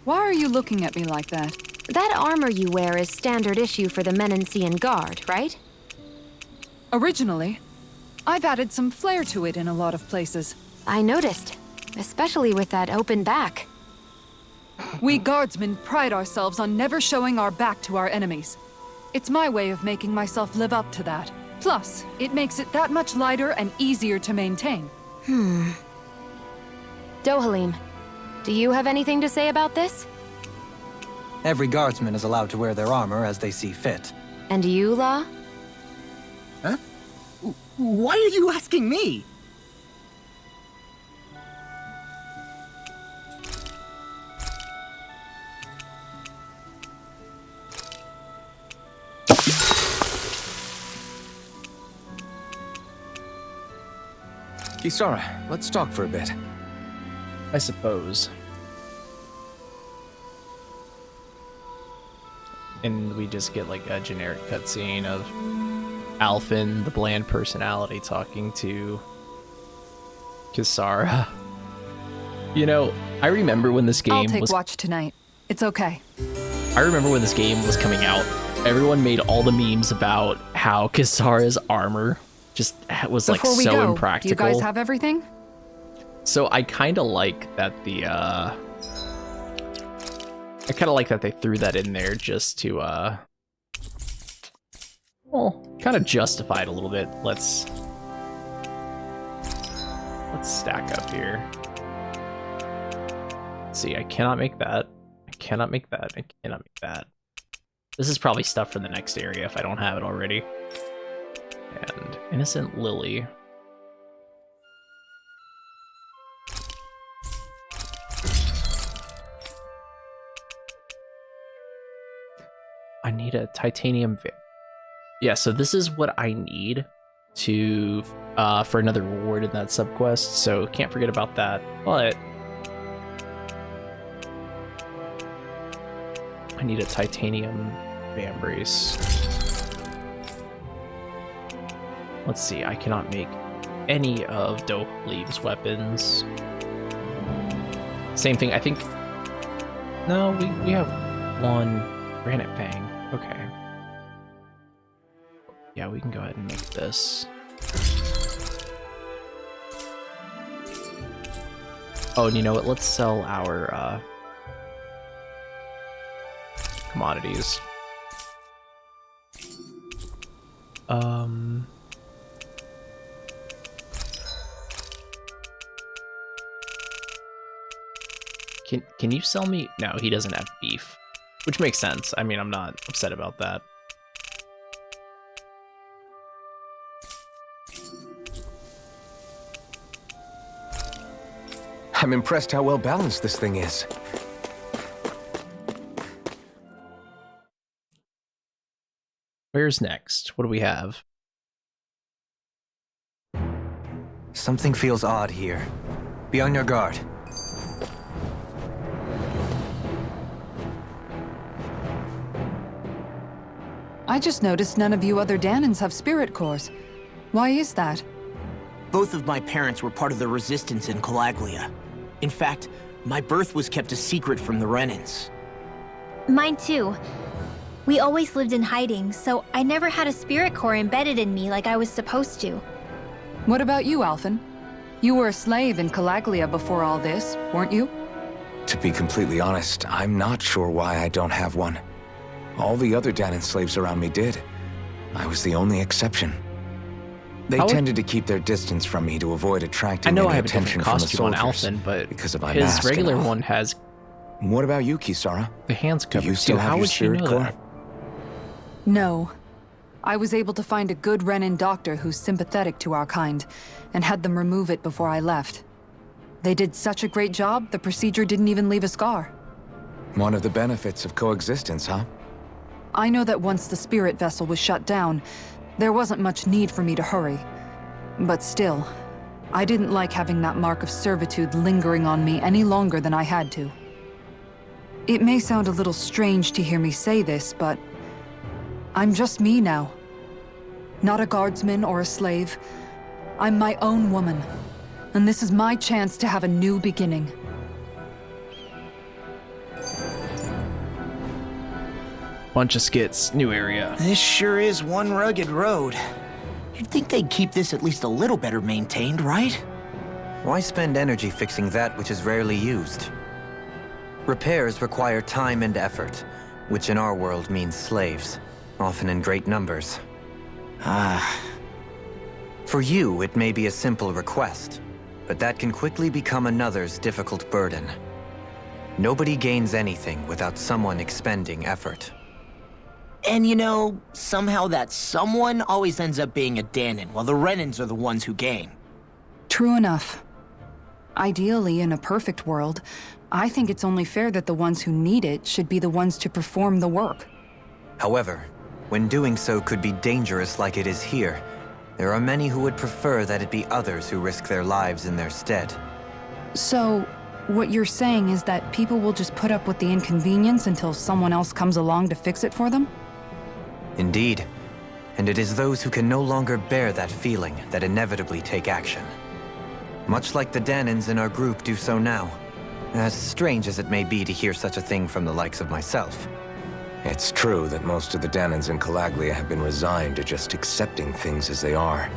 Speaker 6: Why are you looking at me like that?
Speaker 3: That armor you wear is standard issue for the Menancian Guard, right?
Speaker 6: Originally, I've added some flair to it in a lot of places.
Speaker 3: I noticed, especially with that open back.
Speaker 6: We guardsmen pride ourselves on never showing our back to our enemies. It's my way of making myself live up to that. Plus, it makes it that much lighter and easier to maintain.
Speaker 3: Dohalim, do you have anything to say about this?
Speaker 2: Every guardsman is allowed to wear their armor as they see fit.
Speaker 3: And you, La?
Speaker 4: Huh? Why are you asking me?
Speaker 5: Kisara, let's talk for a bit.
Speaker 1: I suppose. And we just get like a generic cutscene of Alphen, the bland personality, talking to Kisara. You know, I remember when this
Speaker 6: I'll
Speaker 1: game
Speaker 6: take
Speaker 1: was...
Speaker 6: watch tonight. It's okay.
Speaker 1: I remember when this game was coming out, everyone made all the memes about how Kisara's armor just was like
Speaker 6: Before we
Speaker 1: so
Speaker 6: go,
Speaker 1: impractical.
Speaker 6: do you guys have everything?
Speaker 1: So I kind of like that the I kind of like that they threw that in there just to well, kind of justify it a little bit. Let's stack up here. Let's see, I cannot make that. I cannot make that. I cannot make that. This is probably stuff for the next area if I don't have it already. And Innocent Lily. I need a titanium yeah, so this is what I need to for another reward in that subquest, so can't forget about that. But I need a titanium vambrace. Let's see, I cannot make any of Dohalim's weapons. Same thing, I think. No, we have one Granite Fang. Okay. Yeah, we can go ahead and make this. Oh, and you know what? Let's sell our commodities. Can you sell me? No, he doesn't have beef. Which makes sense. I mean, I'm not upset about that.
Speaker 5: I'm impressed how well balanced this thing is.
Speaker 1: Where's next? What do we have?
Speaker 2: Something feels odd here. Be on your guard.
Speaker 6: I just noticed none of you other Danans have spirit cores. Why is that?
Speaker 4: Both of my parents were part of the resistance in Calaglia. In fact, my birth was kept a secret from the Renans.
Speaker 7: Mine too. We always lived in hiding, so I never had a spirit core embedded in me like I was supposed to.
Speaker 6: What about you, Alphen? You were a slave in Calaglia before all this, weren't you?
Speaker 5: To be completely honest, I'm not sure why I don't have one. All the other Danan slaves around me did. I was the only exception. They tended to keep their distance from me to avoid attracting any attention from the soldiers.
Speaker 1: I know I have a different costume on Alphen, but
Speaker 5: because of my
Speaker 1: his
Speaker 5: mask
Speaker 1: regular
Speaker 5: and all.
Speaker 1: one has
Speaker 5: What about you, Kisara?
Speaker 1: the hands
Speaker 5: Do
Speaker 1: covered
Speaker 5: you still
Speaker 1: too.
Speaker 5: have
Speaker 1: How
Speaker 5: your
Speaker 1: would she
Speaker 5: spirit
Speaker 1: know
Speaker 5: core?
Speaker 1: that?
Speaker 6: No. I was able to find a good Renan doctor who's sympathetic to our kind, and had them remove it before I left. They did such a great job, the procedure didn't even leave a scar.
Speaker 5: One of the benefits of coexistence, huh?
Speaker 6: I know that once the spirit vessel was shut down, there wasn't much need for me to hurry. But still, I didn't like having that mark of servitude lingering on me any longer than I had to. It may sound a little strange to hear me say this, but I'm just me now. Not a guardsman or a slave. I'm my own woman, and this is my chance to have a new beginning.
Speaker 1: Bunch of skits, new area.
Speaker 4: This sure is one rugged road. You'd think they'd keep this at least a little better maintained, right?
Speaker 2: Why spend energy fixing that which is rarely used? Repairs require time and effort, which in our world means slaves, often in great numbers. For you, it may be a simple request, but that can quickly become another's difficult burden. Nobody gains anything without someone expending effort.
Speaker 4: And you know, somehow that someone always ends up being a Danan, while the Renans are the ones who gain.
Speaker 6: True enough. Ideally, in a perfect world, I think it's only fair that the ones who need it should be the ones to perform the work.
Speaker 2: However, when doing so could be dangerous like it is here, there are many who would prefer that it be others who risk their lives in their stead.
Speaker 6: So, what you're saying is that people will just put up with the inconvenience until someone else comes along to fix it for them?
Speaker 2: Indeed. And it is those who can no longer bear that feeling that inevitably take action. Much like the Danans in our group do so now. As strange as it may be to hear such a thing from the likes of myself.
Speaker 5: It's true that most of the Danans in Calaglia have been resigned to just accepting things as they are.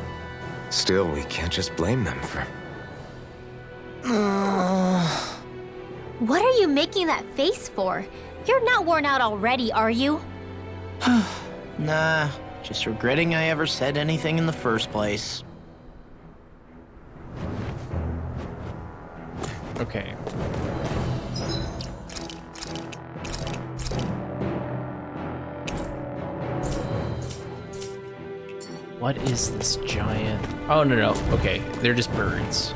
Speaker 5: Still, we can't just blame them for...
Speaker 7: What are you making that face for? You're not worn out already, are you?
Speaker 4: Nah, just regretting I ever said anything in the first place.
Speaker 1: Okay. What is this giant? Oh, no. Okay, they're just birds.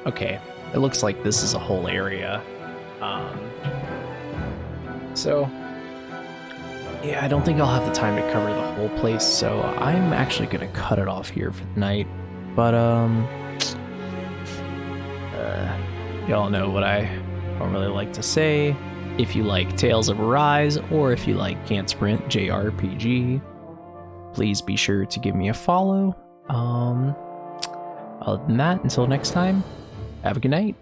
Speaker 1: Okay, it looks like this is a whole area. So, yeah, I don't think I'll have the time to cover the whole place, so I'm actually gonna cut it off here for the night. But, y'all know what I normally like to say. If you like Tales of Arise, or if you like Can't Sprint JRPG, please be sure to give me a follow. Other than that, until next time, have a good night.